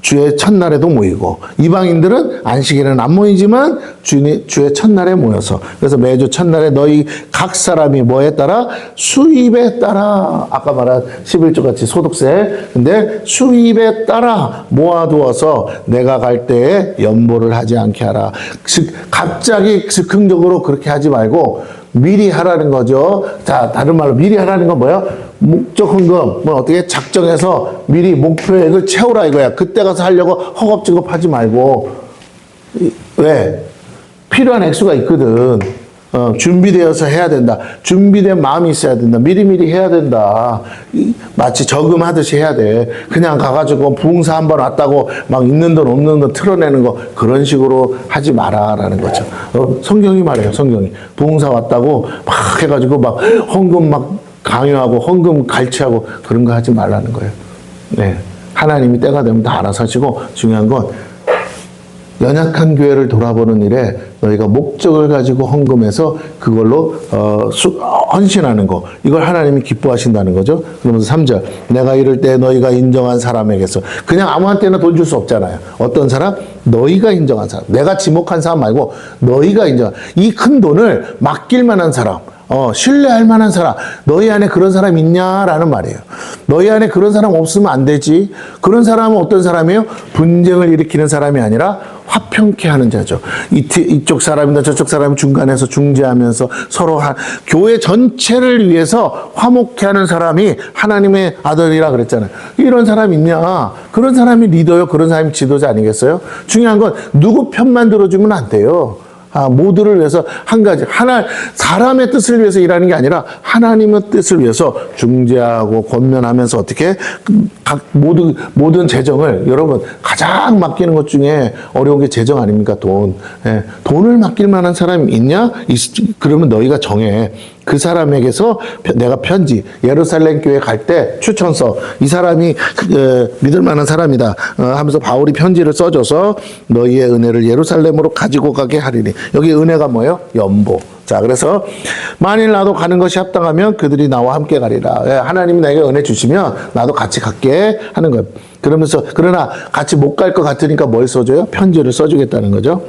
주의 첫날에도 모이고 이방인들은 안식일은 안 모이지만 주의 첫날에 모여서 그래서 매주 첫날에 너희 각 사람이 뭐에 따라 수입에 따라 아까 말한 11조 같이 소득세 근데 수입에 따라 모아두어서 내가 갈 때에 연보를 하지 않게 하라. 즉 갑자기 즉흥적으로 그렇게 하지 말고 미리 하라는 거죠. 자, 다른 말로 미리 하라는 건 뭐예요? 목적 헌금, 뭐 어떻게 작정해서 미리 목표액을 채우라 이거야. 그때 가서 하려고 허겁지겁 하지 말고. 왜? 필요한 액수가 있거든. 준비되어서 해야 된다. 준비된 마음이 있어야 된다. 미리미리 해야 된다. 마치 저금하듯이 해야 돼. 그냥 가가지고 부흥사 한 번 왔다고 막 있는 돈 없는 돈 틀어내는 거 그런 식으로 하지 마라라는 거죠. 성경이 말해요. 성경이. 부흥사 왔다고 막 해가지고 막 헌금 막 강요하고 헌금 갈취하고 그런 거 하지 말라는 거예요. 네. 하나님이 때가 되면 다 알아서 하시고 중요한 건 연약한 교회를 돌아보는 일에 너희가 목적을 가지고 헌금해서 그걸로 헌신하는 거 이걸 하나님이 기뻐하신다는 거죠. 그러면서 3절 내가 이럴 때 너희가 인정한 사람에게서 그냥 아무한테나 돈 줄 수 없잖아요. 어떤 사람? 너희가 인정한 사람. 내가 지목한 사람 말고 너희가 인정한 이 큰 돈을 맡길 만한 사람 신뢰할 만한 사람, 너희 안에 그런 사람 있냐라는 말이에요. 너희 안에 그런 사람 없으면 안 되지. 그런 사람은 어떤 사람이에요? 분쟁을 일으키는 사람이 아니라 화평케 하는 자죠. 이쪽 사람이나 저쪽 사람이 중간에서 중재하면서 서로 교회 전체를 위해서 화목케 하는 사람이 하나님의 아들이라 그랬잖아요. 이런 사람 있냐? 그런 사람이 리더요. 그런 사람이 지도자 아니겠어요? 중요한 건 누구 편만 들어주면 안 돼요. 모두를 위해서 한 가지 사람의 뜻을 위해서 일하는 게 아니라 하나님의 뜻을 위해서 중재하고 권면하면서 어떻게 각 모든 재정을 여러분 가장 맡기는 것 중에 어려운 게 재정 아닙니까? 돈. 예, 돈을 맡길 만한 사람이 있냐? 그러면 너희가 정해. 그 사람에게서 내가 편지 예루살렘 교회 갈 때 추천서 이 사람이 믿을 만한 사람이다 하면서 바울이 편지를 써줘서 너희의 은혜를 예루살렘으로 가지고 가게 하리니 여기 은혜가 뭐예요? 연보. 자 그래서 만일 나도 가는 것이 합당하면 그들이 나와 함께 가리라. 하나님이 내게 은혜 주시면 나도 같이 갈게 하는 거예요. 그러면서 그러나 같이 못 갈 것 같으니까 뭘 써줘요? 편지를 써주겠다는 거죠.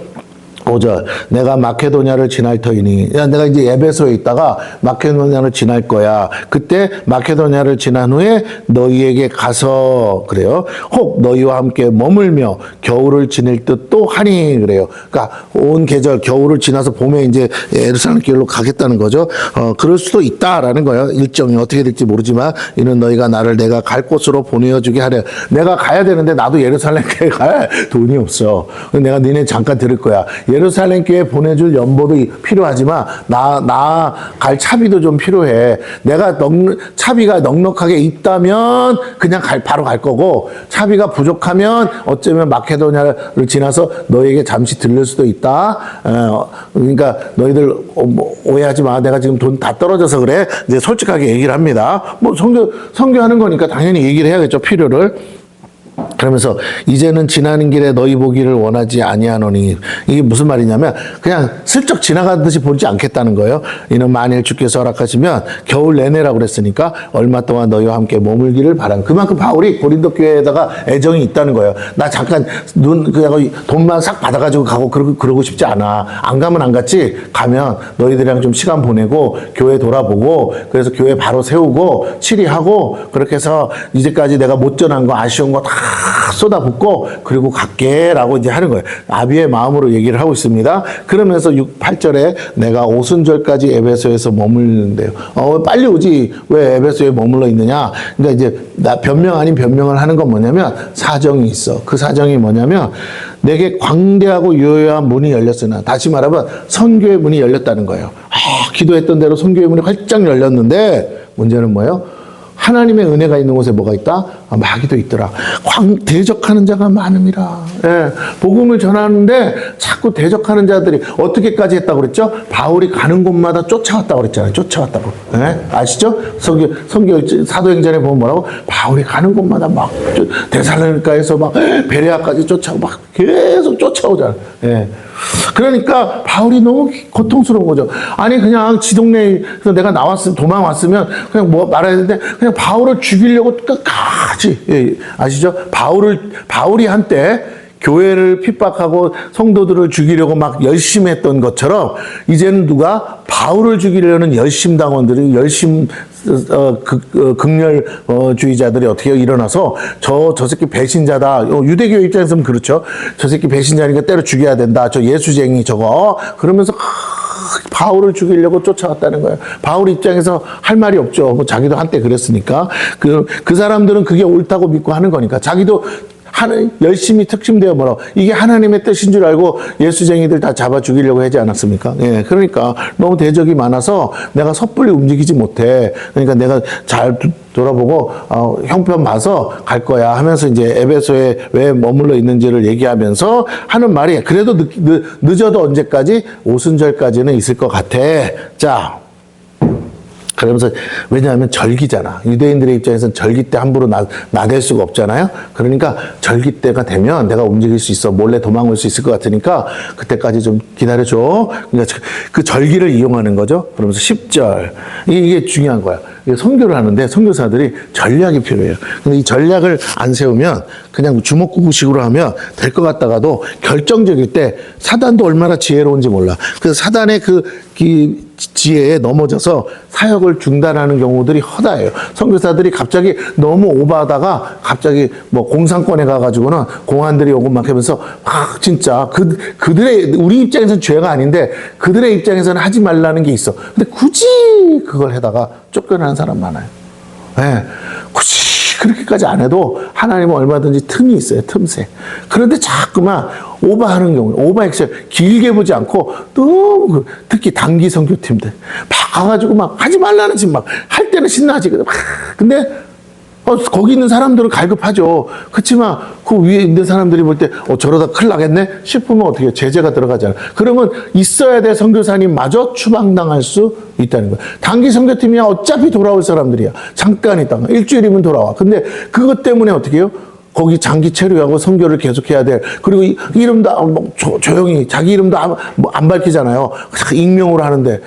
5절 내가 마케도냐를 지날 터이니 내가 이제 에베소에 있다가 마케도냐를 지날 거야. 그때 마케도냐를 지난 후에 너희에게 가서 그래요. 혹 너희와 함께 머물며 겨울을 지낼 듯도 하니 그래요. 그러니까 온 계절 겨울을 지나서 봄에 이제 예루살렘 길로 가겠다는 거죠. 그럴 수도 있다라는 거예요. 일정이 어떻게 될지 모르지만 이는 너희가 나를 내가 갈 곳으로 보내주게 하려. 내가 가야 되는데 나도 예루살렘 교회 갈 돈이 없어. 내가 니네 잠깐 들을 거야. 예루살렘 교회 보내줄 연보도 필요하지만 나 갈 차비도 좀 필요해. 내가 차비가 넉넉하게 있다면 그냥 바로 갈 거고 차비가 부족하면 어쩌면 마케도냐를 지나서 너에게 잠시 들릴 수도 있다. 그러니까 너희들 오해하지 마. 내가 지금 돈 다 떨어져서 그래. 이제 솔직하게 얘기를 합니다. 뭐 선교하는 거니까 당연히 얘기를 해야겠죠. 필요를. 그러면서 이제는 지나는 길에 너희 보기를 원하지 아니하노니, 이게 무슨 말이냐면 그냥 슬쩍 지나가듯이 보지 않겠다는 거예요. 이는 만일 주께서 허락하시면 겨울 내내라고 그랬으니까 얼마 동안 너희와 함께 머물기를 바란. 그만큼 바울이 고린도 교회에다가 애정이 있다는 거예요. 나 잠깐 그냥 돈만 싹 받아가지고 가고 그러고 싶지 않아. 안 가면 안 갔지, 가면 너희들이랑 좀 시간 보내고 교회 돌아보고, 그래서 교회 바로 세우고 치리하고, 그렇게 해서 이제까지 내가 못 전한 거 아쉬운 거 다 쏟아붓고 그리고 갈게라고 이제 하는 거예요. 아비의 마음으로 얘기를 하고 있습니다. 그러면서 8절에 내가 오순절까지 에베소에서 머물는데요. 빨리 오지 왜 에베소에 머물러 있느냐. 그러니까 이제 나 변명 아닌 변명을 하는 건 뭐냐면 사정이 있어. 그 사정이 뭐냐면 내게 광대하고 유효한 문이 열렸으나, 다시 말하면 선교의 문이 열렸다는 거예요. 기도했던 대로 선교의 문이 활짝 열렸는데 문제는 뭐예요? 하나님의 은혜가 있는 곳에 뭐가 있다? 마귀도 있더라. 대적하는 자가 많음이라. 예, 복음을 전하는데 자꾸 대적하는 자들이 어떻게까지 했다고 그랬죠? 바울이 가는 곳마다 쫓아왔다고 그랬잖아요. 쫓아왔다고. 예? 아시죠? 선교 사도행전에 보면 뭐라고? 바울이 가는 곳마다 막 데살로니가에서 막 베레아까지 쫓아오고 막 계속 쫓아오잖아요. 예. 그러니까 바울이 너무 고통스러운 거죠. 아니 그냥 지 동네에서 내가 도망왔으면 그냥 뭐 말해야 되는데 그냥 바울을 죽이려고 끝까지. 예, 아시죠? 바울이 한때 교회를 픽박하고 성도들을 죽이려고 막 열심히 했던 것처럼 이제는 누가 바울을 죽이려는 열심당원들이 극렬주의자들이 어떻게 일어나서 저 새끼 배신자다. 유대교 입장에서는 그렇죠. 저 새끼 배신자니까 때려 죽여야 된다. 저 예수쟁이 저거. 그러면서 바울을 죽이려고 쫓아왔다는 거예요. 바울 입장에서 할 말이 없죠. 뭐 자기도 한때 그랬으니까. 그 사람들은 그게 옳다고 믿고 하는 거니까. 자기도 열심히 특심되어 뭐라고 이게 하나님의 뜻인 줄 알고 예수쟁이들 다 잡아 죽이려고 하지 않았습니까? 예, 그러니까 너무 대적이 많아서 내가 섣불리 움직이지 못해. 그러니까 내가 잘 돌아보고 형편 봐서 갈 거야 하면서 이제 에베소에 왜 머물러 있는지를 얘기하면서 하는 말이, 그래도 늦어도 언제까지? 오순절까지는 있을 것 같아. 자, 그러면서, 왜냐하면 절기잖아. 유대인들의 입장에서는 절기 때 함부로 나댈 수가 없잖아요. 그러니까 절기 때가 되면 내가 움직일 수 있어. 몰래 도망올 수 있을 것 같으니까 그때까지 좀 기다려줘. 그러니까 그 절기를 이용하는 거죠. 그러면서 10절. 이게 중요한 거야. 선교를 하는데 선교사들이 전략이 필요해요. 근데 이 전략을 안 세우면 그냥 주먹구구식으로 하면 될 것 같다가도 결정적일 때 사단도 얼마나 지혜로운지 몰라. 그래서 사단의 그 지혜에 넘어져서 사역을 중단하는 경우들이 허다해요. 선교사들이 갑자기 너무 오버하다가 갑자기 뭐 공산권에 가가지고는 공안들이 오고 막 하면서 진짜 그들의, 우리 입장에서는 죄가 아닌데 그들의 입장에서는 하지 말라는 게 있어. 근데 굳이 그걸 해다가 쫓겨나는 사람 많아요. 네. 굳이 그렇게까지 안 해도 하나님은 얼마든지 틈이 있어요. 틈새. 그런데 자꾸만 오버하는 경우, 오버액션 길게 보지 않고 너무, 특히 단기 선교팀들 막 가가지고 막 하지 말라는 짓 막 할 때는 신나지. 근데 거기 있는 사람들은 갈급하죠. 그렇지만 그 위에 있는 사람들이 볼 때 저러다 큰일 나겠네 싶으면 어떻게 해요? 제재가 들어가잖아요. 그러면 있어야 될 선교사님마저 추방당할 수 있다는 거예요. 단기 선교팀이야 어차피 돌아올 사람들이야. 잠깐 있다가 일주일이면 돌아와. 근데 그것 때문에 어떻게 해요? 거기 장기 체류하고 선교를 계속해야 돼. 그리고 이름도 조용히 자기 이름도 안 밝히잖아요. 익명으로 하는데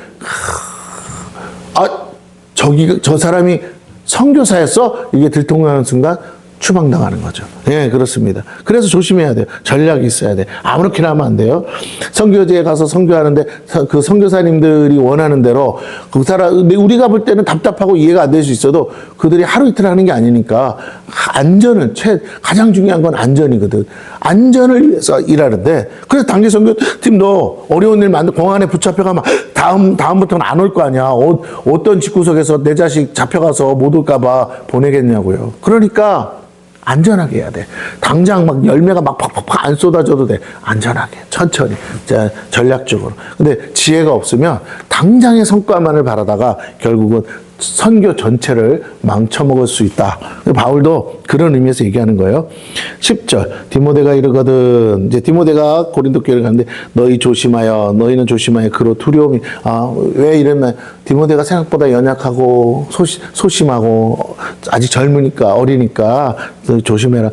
저 사람이 선교사였어? 이게 들통나는 순간 추방당하는 거죠. 예, 그렇습니다. 그래서 조심해야 돼요. 전략이 있어야 돼. 아무렇게나 하면 안 돼요. 선교지에 가서 선교하는데 그 선교사님들이 원하는 대로 그 사람, 우리가 볼 때는 답답하고 이해가 안 될 수 있어도 그들이 하루 이틀 하는 게 아니니까 안전은 가장 중요한 건 안전이거든. 안전을 위해서 일하는데, 그래서 단기 선교팀도 어려운 일 만들 공안에 붙잡혀가면 다음부터는 안 올 거 아니야. 어떤 집구석에서 내 자식 잡혀가서 못 올까봐 보내겠냐고요. 그러니까 안전하게 해야 돼. 당장 막 열매가 막 팍팍팍 안 쏟아져도 돼. 안전하게, 천천히, 전략적으로. 근데 지혜가 없으면 당장의 성과만을 바라다가 결국은 선교 전체를 망쳐먹을 수 있다. 바울도 그런 의미에서 얘기하는 거예요. 10절 디모데가 이르거든. 이제 디모데가 고린도 교회를 가는데 너희는 조심하여 그로 두려움이. 왜 이러면 디모데가 생각보다 연약하고 소심하고 아직 젊으니까 어리니까 조심해라.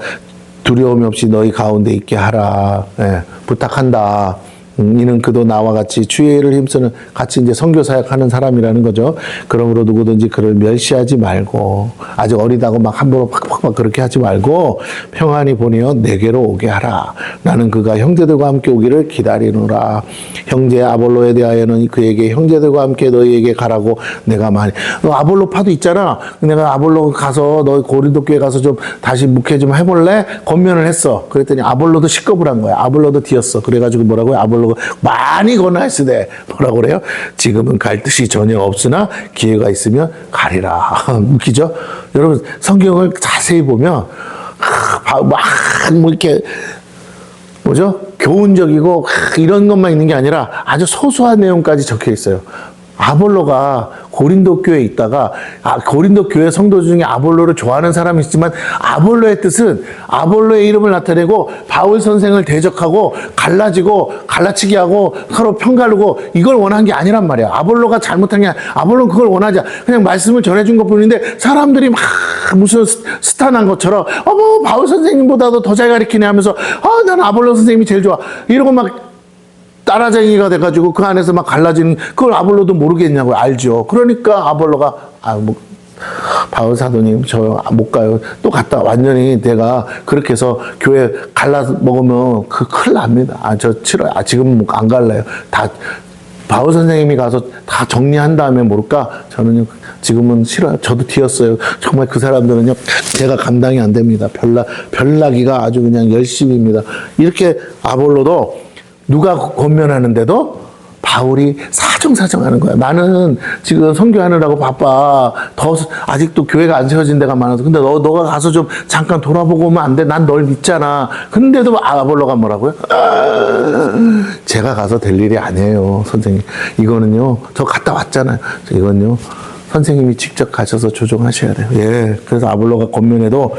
두려움이 없이 너희 가운데 있게 하라. 예, 부탁한다. 이는 그도 나와 같이 주의 일을 힘쓰는 같이 이제 선교 사역하는 사람이라는 거죠. 그러므로 누구든지 그를 멸시하지 말고 아직 어리다고 막 함부로 팍팍팍 그렇게 하지 말고 평안히 보내어 내게로 오게 하라. 나는 그가 형제들과 함께 오기를 기다리노라. 형제 아볼로에 대하여는 그에게 형제들과 함께 너희에게 가라고 내가 말해. 너 아볼로파도 있잖아. 내가 아볼로 가서 너 고린도 교회 가서 좀 다시 묵회 좀 해볼래? 권면을 했어. 그랬더니 아볼로도 식겁을 한 거야. 아볼로도 뒤었어. 그래가지고 뭐라고요? 아볼로 많이 권하시되 뭐라고 그래요? 지금은 갈 뜻이 전혀 없으나 기회가 있으면 가리라. 웃기죠? 여러분 성경을 자세히 보면 막 뭐 이렇게 뭐죠? 교훈적이고 이런 것만 있는 게 아니라 아주 소소한 내용까지 적혀 있어요. 아볼로가 고린도 교회에 있다가 고린도 교회 성도 중에 아볼로를 좋아하는 사람이 있지만 아볼로의 뜻은 아볼로의 이름을 나타내고 바울 선생을 대적하고 갈라치기 하고 서로 편가르고 이걸 원한 게 아니란 말이야. 아볼로가 잘못한 게 아니라 아볼로는 그걸 원하지 그냥 말씀을 전해준 것뿐인데 사람들이 막 무슨 스타 난 것처럼 어머 바울 선생님보다도 더 잘 가르치네 하면서 난 아볼로 선생님이 제일 좋아 이러고 막 따라쟁이가 돼가지고 그 안에서 막 갈라지는 그걸 아볼로도 모르겠냐고요. 알죠. 그러니까 아볼로가 바울 사도님 저 못 가요. 또 갔다 완전히 내가 그렇게 해서 교회 갈라 먹으면 큰일 납니다. 저 싫어요. 지금 안 갈래요. 다 바울 선생님이 가서 다 정리한 다음에 모를까 저는요 지금은 싫어요. 저도 뒤었어요. 정말 그 사람들은요 제가 감당이 안 됩니다. 별나기가 아주 그냥 열심입니다. 이렇게 아볼로도 누가 권면하는데도 바울이 사정사정하는 거야. 나는 지금 선교하느라고 바빠. 아직도 교회가 안 세워진 데가 많아서. 근데 너가 가서 좀 잠깐 돌아보고 오면 안 돼? 난 널 믿잖아. 근데도 아볼로가 뭐라고요? 제가 가서 될 일이 아니에요, 선생님. 이거는요, 저 갔다 왔잖아요. 이건요. 선생님이 직접 가셔서 조정하셔야 돼요. 예. 그래서 아볼로가 권면해도,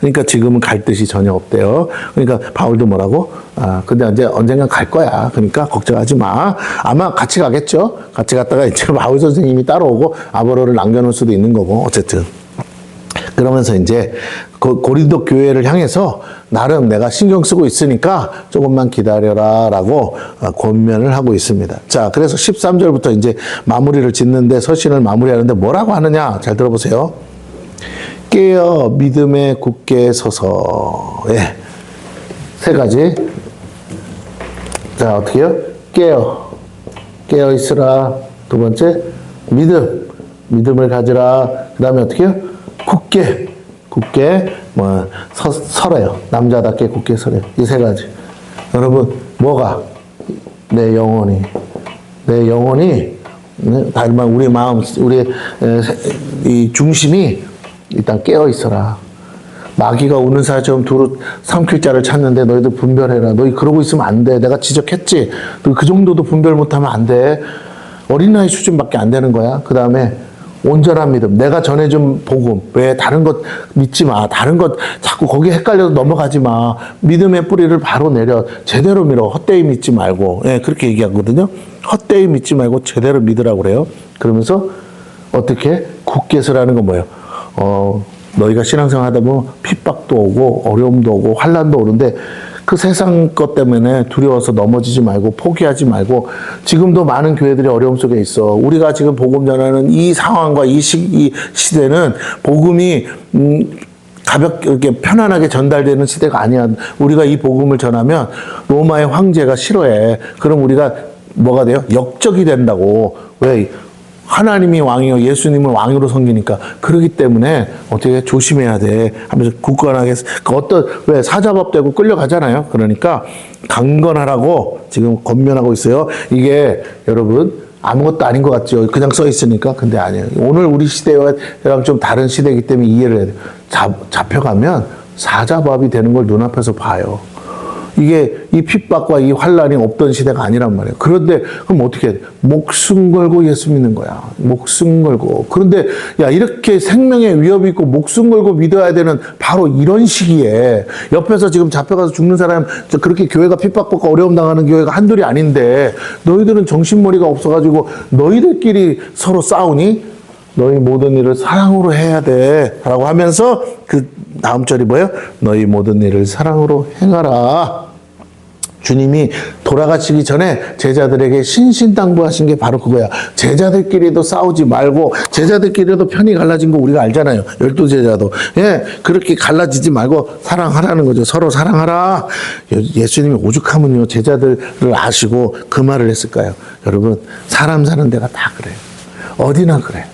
그러니까 지금은 갈 뜻이 전혀 없대요. 그러니까 바울도 뭐라고? 근데 이제 언젠간 갈 거야. 그러니까 걱정하지 마. 아마 같이 가겠죠? 같이 갔다가 이제 바울 선생님이 따라오고 아볼로를 남겨놓을 수도 있는 거고, 어쨌든. 그러면서 이제 고린도 교회를 향해서 나름 내가 신경 쓰고 있으니까 조금만 기다려라 라고 권면을 하고 있습니다. 자, 그래서 13절부터 이제 마무리를 짓는데 서신을 마무리하는데 뭐라고 하느냐? 잘 들어보세요. 깨어 믿음에 굳게 서서. 예. 세 가지. 자, 어떻게 해요? 깨어 있으라. 두 번째, 믿음을 가지라. 그 다음에 어떻게 해요? 굳게 서래요. 남자답게 굳게 서래요. 이 세 가지. 여러분 뭐가 내 영혼이 다른 말 우리 마음 우리 이 중심이 일단 깨어 있어라. 마귀가 우는 사자처럼 두루 삼킬 자를 찾는데 너희들 분별해라. 너희 그러고 있으면 안 돼. 내가 지적했지. 너 그 정도도 분별 못하면 안 돼. 어린아이 수준밖에 안 되는 거야. 그 다음에 온전한 믿음. 내가 전해준 복음. 왜 다른 것 믿지 마. 다른 것 자꾸 거기에 헷갈려서 넘어가지 마. 믿음의 뿌리를 바로 내려. 제대로 밀어. 헛되이 믿지 말고. 예, 그렇게 얘기하거든요. 헛되이 믿지 말고 제대로 믿으라고 그래요. 그러면서 어떻게? 굳게 서라는 건 뭐예요? 너희가 신앙생활 하다 보면 핍박도 오고 어려움도 오고 환난도 오는데 그 세상 것 때문에 두려워서 넘어지지 말고 포기하지 말고 지금도 많은 교회들이 어려움 속에 있어. 우리가 지금 복음 전하는 이 상황과 이 시대는 복음이 가볍게 이렇게 편안하게 전달되는 시대가 아니야. 우리가 이 복음을 전하면 로마의 황제가 싫어해. 그럼 우리가 뭐가 돼요? 역적이 된다고. 왜? 하나님이 왕이요 예수님을 왕으로 섬기니까. 그러기 때문에 어떻게 조심해야 돼 하면서 굳건하게 왜 사자밥 되고 끌려가잖아요. 그러니까 강건하라고 지금 권면하고 있어요. 이게 여러분 아무것도 아닌 것 같죠. 그냥 써 있으니까. 근데 아니에요. 오늘 우리 시대와 좀 다른 시대이기 때문에 이해를 해야 돼요. 잡혀가면 사자밥이 되는 걸 눈앞에서 봐요. 이게 이 핍박과 이 환란이 없던 시대가 아니란 말이에요. 그런데 그럼 어떻게 해야 돼? 목숨 걸고 예수 믿는 거야. 목숨 걸고. 그런데 야 이렇게 생명의 위협이 있고 목숨 걸고 믿어야 되는 바로 이런 시기에 옆에서 지금 잡혀가서 죽는 사람 그렇게 교회가 핍박받고 어려움 당하는 교회가 한둘이 아닌데 너희들은 정신머리가 없어가지고 너희들끼리 서로 싸우니? 너희 모든 일을 사랑으로 해야 돼. 라고 하면서 그 다음 절이 뭐예요? 너희 모든 일을 사랑으로 행하라. 주님이 돌아가시기 전에 제자들에게 신신당부하신 게 바로 그거야. 제자들끼리도 싸우지 말고 제자들끼리도 편이 갈라진 거 우리가 알잖아요. 12제자도. 예, 그렇게 갈라지지 말고 사랑하라는 거죠. 서로 사랑하라. 예수님이 오죽하면요 제자들을 아시고 그 말을 했을까요? 여러분 사람 사는 데가 다 그래요. 어디나 그래요.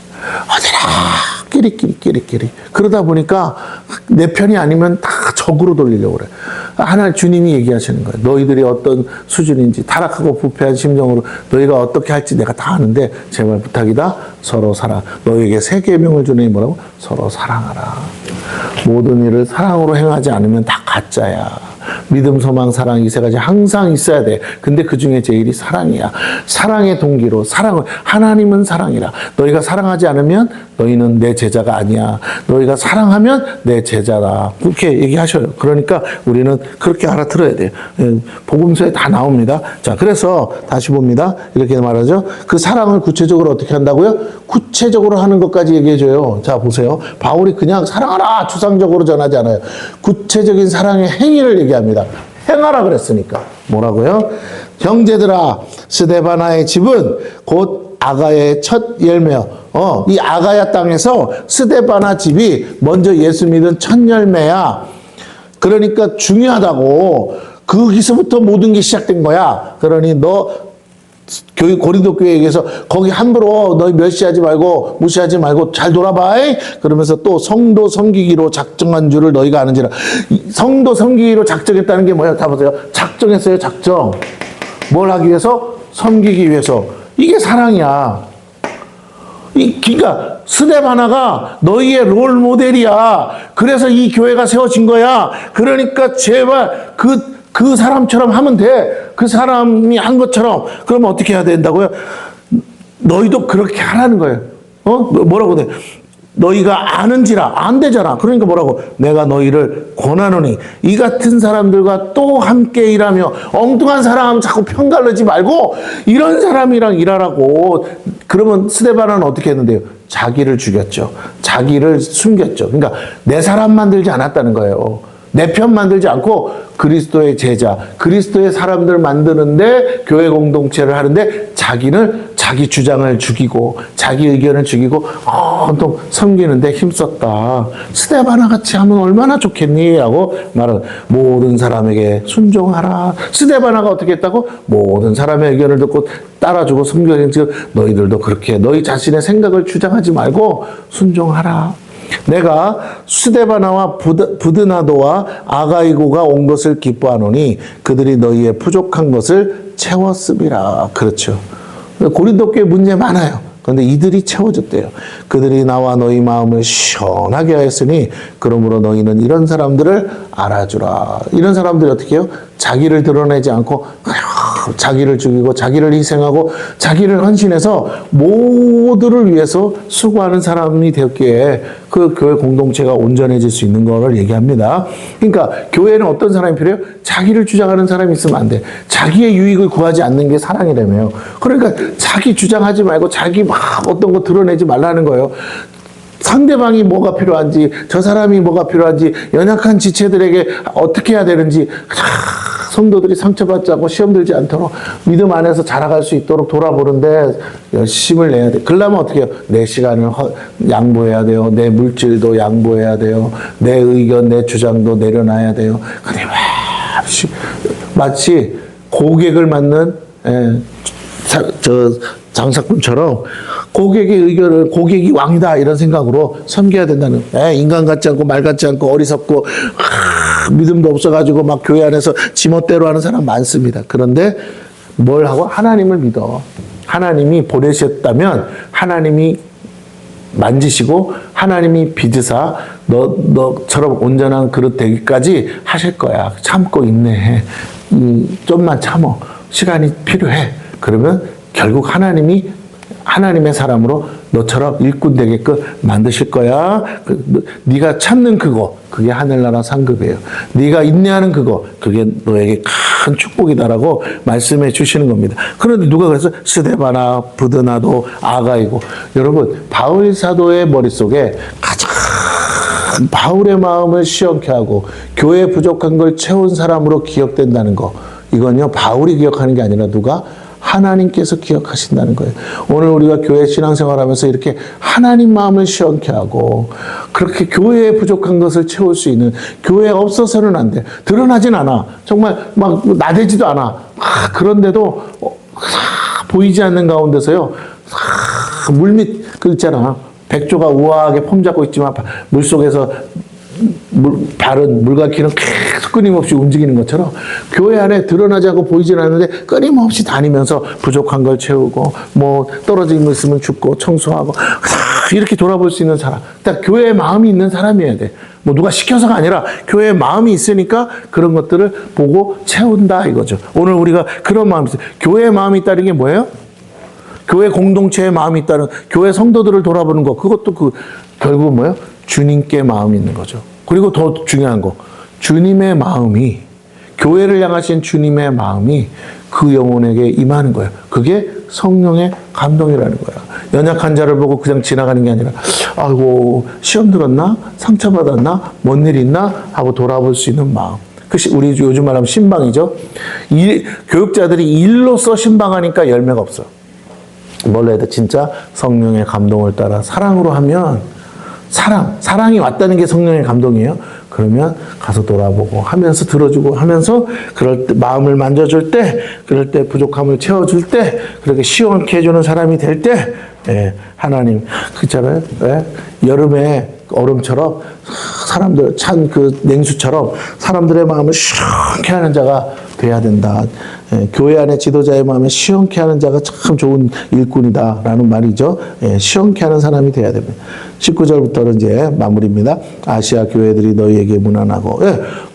어디나 끼리끼리 그러다 보니까 내 편이 아니면 다 적으로 돌리려고 그래. 하나 주님이 얘기하시는 거예요. 너희들이 어떤 수준인지 타락하고 부패한 심정으로 너희가 어떻게 할지 내가 다 아는데 제발 부탁이다. 서로 사랑. 너희에게 새 계명을 주니 뭐라고? 서로 사랑하라. 모든 일을 사랑으로 행하지 않으면 다 가짜야. 믿음, 소망, 사랑 이 세 가지 항상 있어야 돼. 근데 그 중에 제일이 사랑이야. 사랑의 동기로 사랑을 하나님은 사랑이라. 너희가 사랑하지 않으면 너희는 내 제자가 아니야. 너희가 사랑하면 내 제자다. 그렇게 얘기하셔요. 그러니까 우리는 그렇게 알아들어야 돼요. 복음서에 다 나옵니다. 자, 그래서 다시 봅니다. 이렇게 말하죠. 그 사랑을 구체적으로 어떻게 한다고요? 구체적으로 하는 것까지 얘기해줘요. 자, 보세요. 바울이 그냥 사랑하라 추상적으로 전하지 않아요. 구체적인 사랑의 행위를 얘기합니다. 행하라 그랬으니까. 뭐라고요? 형제들아, 스데바나의 집은 곧 아가야의 첫 열매요. 이 아가야 땅에서 스데바나 집이 먼저 예수 믿은 첫 열매야. 그러니까 중요하다고. 거기서부터 모든 게 시작된 거야. 그러니 너 고린도 교회에서 거기 함부로 너희 멸시하지 말고 무시하지 말고 잘 돌아봐. 그러면서 또 성도 섬기기로 작정한 줄을 너희가 아는지라. 성도 섬기기로 작정했다는 게 뭐야? 다 보세요. 작정했어요. 작정. 뭘 하기 위해서? 섬기기 위해서. 이게 사랑이야. 그러니까 스데바나가 너희의 롤 모델이야. 그래서 이 교회가 세워진 거야. 그러니까 제발 그 사람처럼 하면 돼. 그 사람이 한 것처럼. 그러면 어떻게 해야 된다고요? 너희도 그렇게 하라는 거예요. 뭐라고 돼? 너희가 아는지라. 안 되잖아. 그러니까 뭐라고? 내가 너희를 권하노니 이 같은 사람들과 또 함께 일하며 엉뚱한 사람 자꾸 편가르지 말고 이런 사람이랑 일하라고. 그러면 스데바나는 어떻게 했는데요? 자기를 죽였죠. 자기를 숨겼죠. 그러니까 내 사람 만들지 않았다는 거예요. 내 편 만들지 않고 그리스도의 제자, 그리스도의 사람들 만드는데 교회 공동체를 하는데 자기 주장을 죽이고 자기 의견을 죽이고 온통 섬기는데 힘썼다. 스데바나 같이 하면 얼마나 좋겠니? 라고 말은 모든 사람에게 순종하라. 스데바나가 어떻게 했다고? 모든 사람의 의견을 듣고 따라주고 섬기는 너희들도 그렇게 너희 자신의 생각을 주장하지 말고 순종하라. 내가 스데바나와 부드나도와 아가이고가 온 것을 기뻐하노니 그들이 너희의 부족한 것을 채웠음이라. 그렇죠. 고린도 교회 문제 많아요. 그런데 이들이 채워줬대요. 그들이 나와 너희 마음을 시원하게 하였으니 그러므로 너희는 이런 사람들을 알아주라. 이런 사람들이 어떻게 해요? 자기를 드러내지 않고 자기를 죽이고 자기를 희생하고 자기를 헌신해서 모두를 위해서 수고하는 사람이 되었기에 그 교회 공동체가 온전해질 수 있는 것을 얘기합니다. 그러니까 교회는 어떤 사람이 필요해요? 자기를 주장하는 사람이 있으면 안 돼. 자기의 유익을 구하지 않는 게 사랑이라며요. 그러니까 자기 주장하지 말고 자기 막 어떤 거 드러내지 말라는 거예요. 상대방이 뭐가 필요한지, 저 사람이 뭐가 필요한지, 연약한 지체들에게 어떻게 해야 되는지, 성도들이 상처받지 않고 시험 들지 않도록 믿음 안에서 자라갈 수 있도록 돌아보는데 열심을 내야 돼. 그러려면 어떻게 해요? 내 시간을 양보해야 돼요. 내 물질도 양보해야 돼요. 내 의견, 내 주장도 내려놔야 돼요. 근데 마치 고객을 맞는 장사꾼처럼 고객의 의견을 고객이 왕이다 이런 생각으로 섬겨야 된다는 인간 같지 않고 말 같지 않고 어리석고 믿음도 없어가지고 막 교회 안에서 지멋대로 하는 사람 많습니다. 그런데 뭘 하고? 하나님을 믿어. 하나님이 보내셨다면 하나님이 만지시고 하나님이 빚으사 너처럼 온전한 그릇 되기까지 하실 거야. 참고 인내해. 좀만 참어. 시간이 필요해. 그러면 결국 하나님의 사람으로 너처럼 일꾼 되게끔 만드실 거야. 네가 찾는 그거, 그게 하늘나라 상급이에요. 네가 인내하는 그거, 그게 너에게 큰 축복이다라고 말씀해 주시는 겁니다. 그런데 누가 그래서 스데바나 부드나도 아가이고, 여러분 바울 사도의 머릿속에 가장 바울의 마음을 시원케 하고 교회 부족한 걸 채운 사람으로 기억된다는 거, 이건요 바울이 기억하는 게 아니라 누가? 하나님께서 기억하신다는 거예요. 오늘 우리가 교회 신앙생활하면서 이렇게 하나님 마음을 시원케 하고 그렇게 교회에 부족한 것을 채울 수 있는, 교회에 없어서는 안 돼. 드러나진 않아. 정말 막 나대지도 않아. 그런데도 보이지 않는 가운데서요. 물밑 그 있잖아. 백조가 우아하게 폼 잡고 있지만 물속에서 발은 물갈퀴는 계속 끊임없이 움직이는 것처럼 교회 안에 드러나지 않고 보이진 않는데 끊임없이 다니면서 부족한 걸 채우고 뭐 떨어진 거 있으면 줍고 청소하고 이렇게 돌아볼 수 있는 사람. 그러니까 교회에 마음이 있는 사람이어야 돼. 뭐 누가 시켜서가 아니라 교회에 마음이 있으니까 그런 것들을 보고 채운다 이거죠. 오늘 우리가 그런 마음이 있어요. 교회에 마음이 있다는 게 뭐예요? 교회 공동체에 마음이 있다는, 교회 성도들을 돌아보는 거, 그것도 결국은 뭐예요? 주님께 마음이 있는 거죠. 그리고 더 중요한 거, 주님의 마음이, 교회를 향하신 주님의 마음이 그 영혼에게 임하는 거예요. 그게 성령의 감동이라는 거야. 연약한 자를 보고 그냥 지나가는 게 아니라, 아이고 시험 들었나? 상처받았나? 뭔 일 있나? 하고 돌아볼 수 있는 마음. 우리 요즘 말하면 신방이죠. 교육자들이 일로써 신방하니까 열매가 없어. 뭘로 해도 진짜 성령의 감동을 따라 사랑으로 하면, 사랑이 왔다는 게 성령의 감동이에요. 그러면 가서 돌아보고 하면서 들어주고 하면서 그럴 때 마음을 만져줄 때, 그럴 때 부족함을 채워줄 때, 그렇게 시원케 해주는 사람이 될 때, 하나님, 그렇잖아요. 여름에 얼음처럼 사람들 찬 그 냉수처럼 사람들의 마음을 시원케 하는 자가 돼야 된다. 교회 안에 지도자의 마음에 시원케 하는 자가 참 좋은 일꾼이다라는 말이죠. 시원케 하는 사람이 돼야 됩니다. 19절부터는 이제 마무리입니다. 아시아 교회들이 너희에게 무난하고,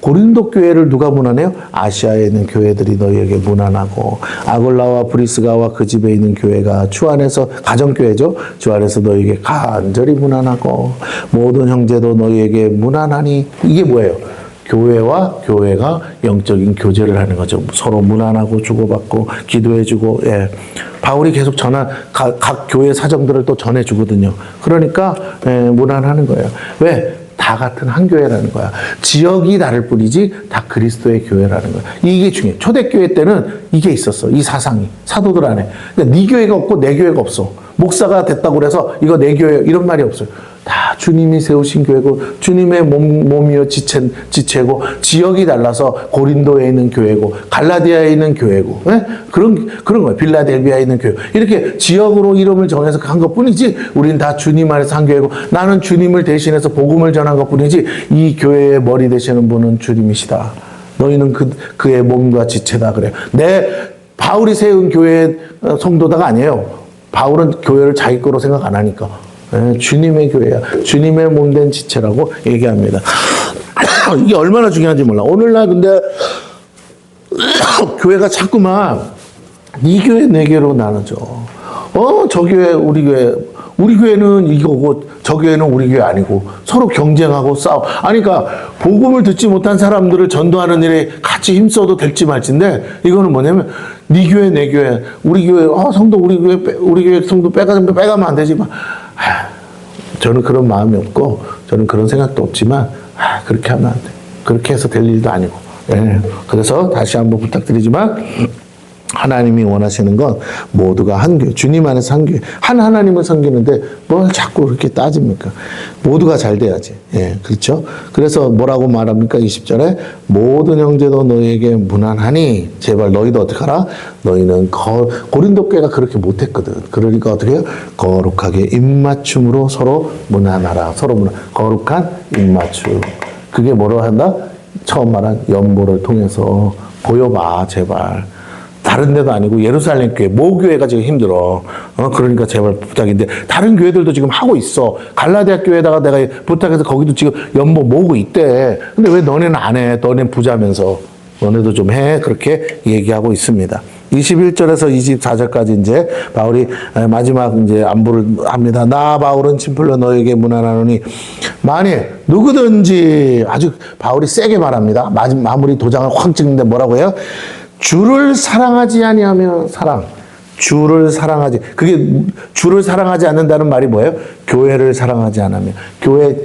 고린도 교회를 누가 무난해요? 아시아에 있는 교회들이 너희에게 무난하고, 아골라와 브리스가와 그 집에 있는 교회가 주 안에서, 가정교회죠. 주 안에서 너희에게 간절히 무난하고, 모든 형제도 너희에게 무난하니. 이게 뭐예요? 교회와 교회가 영적인 교제를 하는 거죠. 서로 무난하고 주고받고 기도해주고. 바울이 계속 각 교회 사정들을 또 전해주거든요. 그러니까 무난하는 거예요. 왜? 다 같은 한 교회라는 거야. 지역이 다를 뿐이지 다 그리스도의 교회라는 거야. 이게 중요해. 초대교회 때는 이게 있었어. 이 사상이 사도들 안에. 그러니까 네 교회가 없고 내 교회가 없어. 목사가 됐다고 그래서 이거 내 교회 이런 말이 없어요. 다 주님이 세우신 교회고 주님의 몸이요 지체고, 지역이 달라서 고린도에 있는 교회고 갈라디아에 있는 교회고, 그런 거예요. 빌라델비아에 있는 교회. 이렇게 지역으로 이름을 정해서 한 것뿐이지 우리는 다 주님 안에서 한 교회고, 나는 주님을 대신해서 복음을 전한 것뿐이지 이 교회의 머리 되시는 분은 주님이시다. 너희는 그의 몸과 지체다. 그래요. 바울이 세운 교회 성도다가 아니에요. 바울은 교회를 자기 거로 생각 안 하니까. 주님의 교회야. 주님의 몸된 지체라고 얘기합니다. 이게 얼마나 중요한지 몰라. 오늘날 근데 교회가 자꾸만 네 교회 내 교회로 나눠져. 저 교회 우리 교회, 우리 교회는 이거고 저 교회는 우리 교회 아니고 서로 경쟁하고 싸워. 아니 그러니까 복음을 듣지 못한 사람들을 전도하는 일에 같이 힘써도 될지 말지인데, 이거는 뭐냐면 네 교회 내 교회, 우리 교회 성도 우리 교회 성도 빼가면 안 되지만, 저는 그런 마음이 없고 저는 그런 생각도 없지만 그렇게 하면 안 돼. 그렇게 해서 될 일도 아니고. 그래서 다시 한번 부탁드리지만, 하나님이 원하시는 건 모두가 한 교회, 주님 안에서 한 교회, 한 하나님을 섬기는데 뭘 자꾸 그렇게 따집니까? 모두가 잘 돼야지. 그렇죠? 그래서 뭐라고 말합니까? 20절에 모든 형제도 너희에게 무난하니, 제발 너희도 어떻게 하라? 너희는 고린도 교회가 그렇게 못했거든. 그러니까 어떻게 해요? 거룩하게 입맞춤으로 서로 무난하라. 서로 거룩한 입맞춤. 그게 뭐라고 한다? 처음 말한 연보를 통해서 보여봐, 제발. 다른 데도 아니고 예루살렘 교회, 모교회가 지금 힘들어. 그러니까 제발 부탁인데, 다른 교회들도 지금 하고 있어. 갈라디아 교회에다가 내가 부탁해서 거기도 지금 연보 모으고 있대. 근데 왜 너네는 안 해? 너네는 부자면서. 너네도 좀 해. 그렇게 얘기하고 있습니다. 21절에서 24절까지 이제 바울이 마지막 이제 안부를 합니다. 나 바울은 침풀로 너에게 문안하노니 만일 누구든지, 아주 바울이 세게 말합니다. 마무리 도장을 확 찍는데 뭐라고 해요? 주를 사랑하지 아니하면 주를 사랑하지, 그게 주를 사랑하지 않는다는 말이 뭐예요? 교회를 사랑하지 않으면, 교회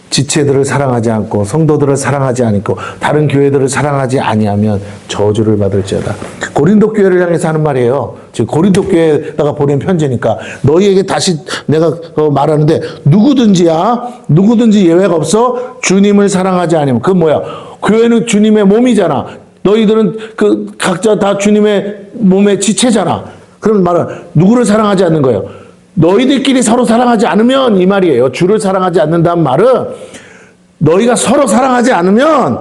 지체들을 사랑하지 않고 성도들을 사랑하지 않고 다른 교회들을 사랑하지 아니하면 저주를 받을지어다. 고린도 교회를 향해서 하는 말이에요. 지금 고린도 교회에다가 보낸 편지니까 너희에게 다시 내가 말하는데, 누구든지 예외가 없어 주님을 사랑하지 않으면, 그건 뭐야? 교회는 주님의 몸이잖아. 너희들은 그 각자 다 주님의 몸의 지체잖아. 그럼 말은 누구를 사랑하지 않는 거예요? 너희들끼리 서로 사랑하지 않으면, 이 말이에요. 주를 사랑하지 않는다는 말은 너희가 서로 사랑하지 않으면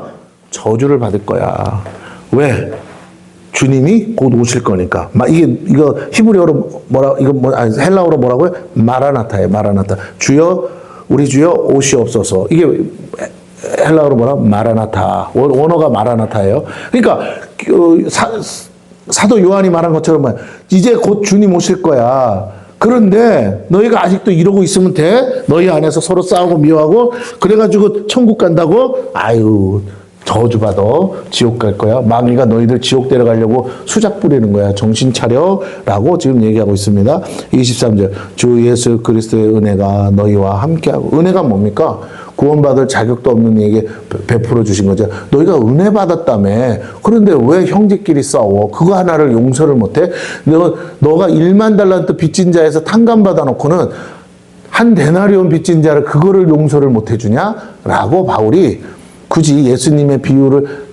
저주를 받을 거야. 왜? 주님이 곧 오실 거니까. 이거 히브리어로 헬라어로 뭐라고요? 마라나타예요. 마라나타. 주여, 우리 주여 오시옵소서. 이게 헬라어로 마라나타. 원어가 마라나타예요. 그러니까 사도 요한이 말한 것처럼 이제 곧 주님 오실 거야. 그런데 너희가 아직도 이러고 있으면 돼? 너희 안에서 서로 싸우고 미워하고 그래가지고 천국 간다고? 아유, 저주받아. 지옥 갈 거야. 마귀가 너희들 지옥 데려가려고 수작 부리는 거야. 정신 차려. 라고 지금 얘기하고 있습니다. 23절. 주 예수 그리스도의 은혜가 너희와 함께하고. 은혜가 뭡니까? 구원받을 자격도 없는 이에게 베풀어 주신 거죠. 너희가 은혜 받았다며. 그런데 왜 형제끼리 싸워? 그거 하나를 용서를 못해? 너가 1만 달란트 빚진 자에서 탕감받아 놓고는 한 데나리온 빚진 자를 그거를 용서를 못 해주냐? 라고 바울이 굳이 예수님의 비유를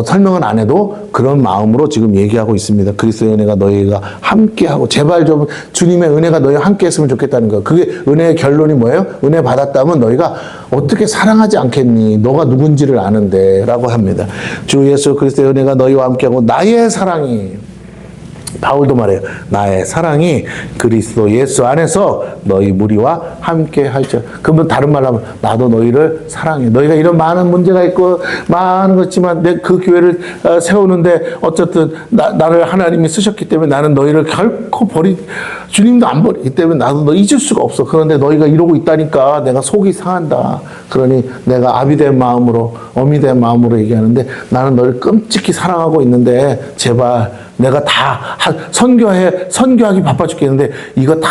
설명은 안 해도 그런 마음으로 지금 얘기하고 있습니다. 그리스도의 은혜가 너희가 함께하고, 제발 좀 주님의 은혜가 너희와 함께 했으면 좋겠다는 거예요. 그게 은혜의 결론이 뭐예요? 은혜 받았다면 너희가 어떻게 사랑하지 않겠니? 너가 누군지를 아는데 라고 합니다. 주 예수 그리스도의 은혜가 너희와 함께하고 나의 사랑이, 바울도 말해요. 나의 사랑이 그리스도 예수 안에서 너희 무리와 함께 할지어다. 그러면 다른 말로 하면 나도 너희를 사랑해. 너희가 이런 많은 문제가 있고 많은 거 있지만 내 그 교회를 세우는데 어쨌든 나를 하나님이 쓰셨기 때문에 나는 너희를 결코 주님도 안 버리기 때문에 나도 너 잊을 수가 없어. 그런데 너희가 이러고 있다니까 내가 속이 상한다. 그러니 내가 아비 된 마음으로, 어미 된 마음으로 얘기하는데 나는 너를 끔찍히 사랑하고 있는데 제발 내가 다 선교하기 바빠 죽겠는데 이거 다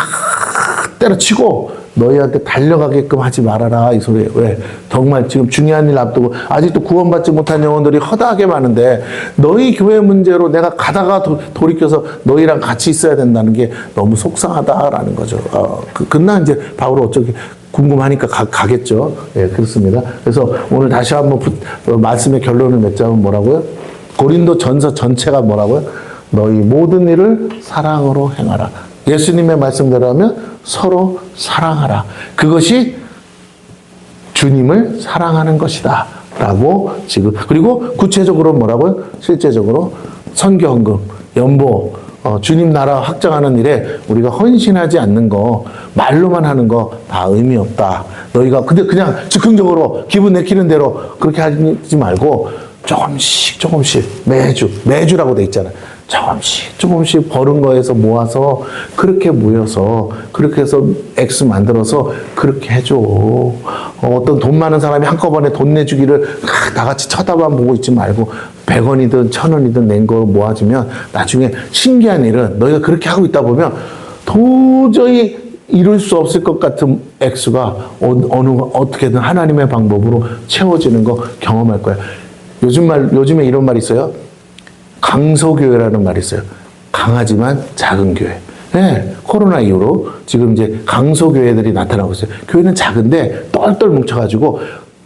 때려치고 너희한테 달려가게끔 하지 말아라, 이 소리예요. 왜? 정말 지금 중요한 일 앞두고 아직도 구원받지 못한 영혼들이 허다하게 많은데 너희 교회 문제로 내가 가다가 돌이켜서 너희랑 같이 있어야 된다는 게 너무 속상하다라는 거죠. 그날 이제 바울은 어쩌게 궁금하니까 가겠죠. 예, 그렇습니다. 그래서 오늘 다시 한번 말씀의 결론을 맺자면 뭐라고요? 고린도 전서 전체가 뭐라고요? 너희 모든 일을 사랑으로 행하라. 예수님의 말씀대로 하면 서로 사랑하라. 그것이 주님을 사랑하는 것이다. 라고 지금, 그리고 구체적으로 뭐라고요? 실제적으로 선교 헌금, 연보, 주님 나라 확장하는 일에 우리가 헌신하지 않는 거, 말로만 하는 거 다 의미 없다. 너희가 근데 그냥 즉흥적으로 기분 내키는 대로 그렇게 하지 말고 조금씩 매주라고 돼 있잖아요. 조금씩 버는 거에서 모아서 그렇게 모여서 그렇게 해서 X 만들어서 그렇게 해줘. 어떤 돈 많은 사람이 한꺼번에 돈 내주기를 다 같이 쳐다만 보고 있지 말고 100원이든 1000원이든 낸 거 모아주면 나중에 신기한 일은 너희가 그렇게 하고 있다 보면 도저히 이룰 수 없을 것 같은 액수가 어떻게든 하나님의 방법으로 채워지는 거 경험할 거야. 요즘에 이런 말이 있어요. 강소교회라는 말이 있어요. 강하지만 작은 교회. 네, 코로나 이후로 지금 이제 강소교회들이 나타나고 있어요. 교회는 작은데 똘똘 뭉쳐가지고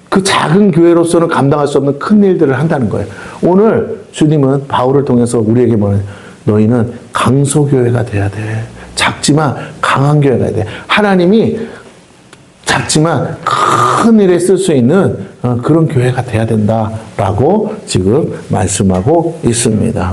그 작은 교회로서는 감당할 수 없는 큰 일들을 한다는 거예요. 오늘 주님은 바울을 통해서 우리에게 뭐냐면 너희는 강소교회가 돼야 돼. 작지만 강한 교회가 돼야 돼. 하나님이 작지만 큰 일에 쓸 수 있는 그런 교회가 돼야 된다라고 지금 말씀하고 있습니다.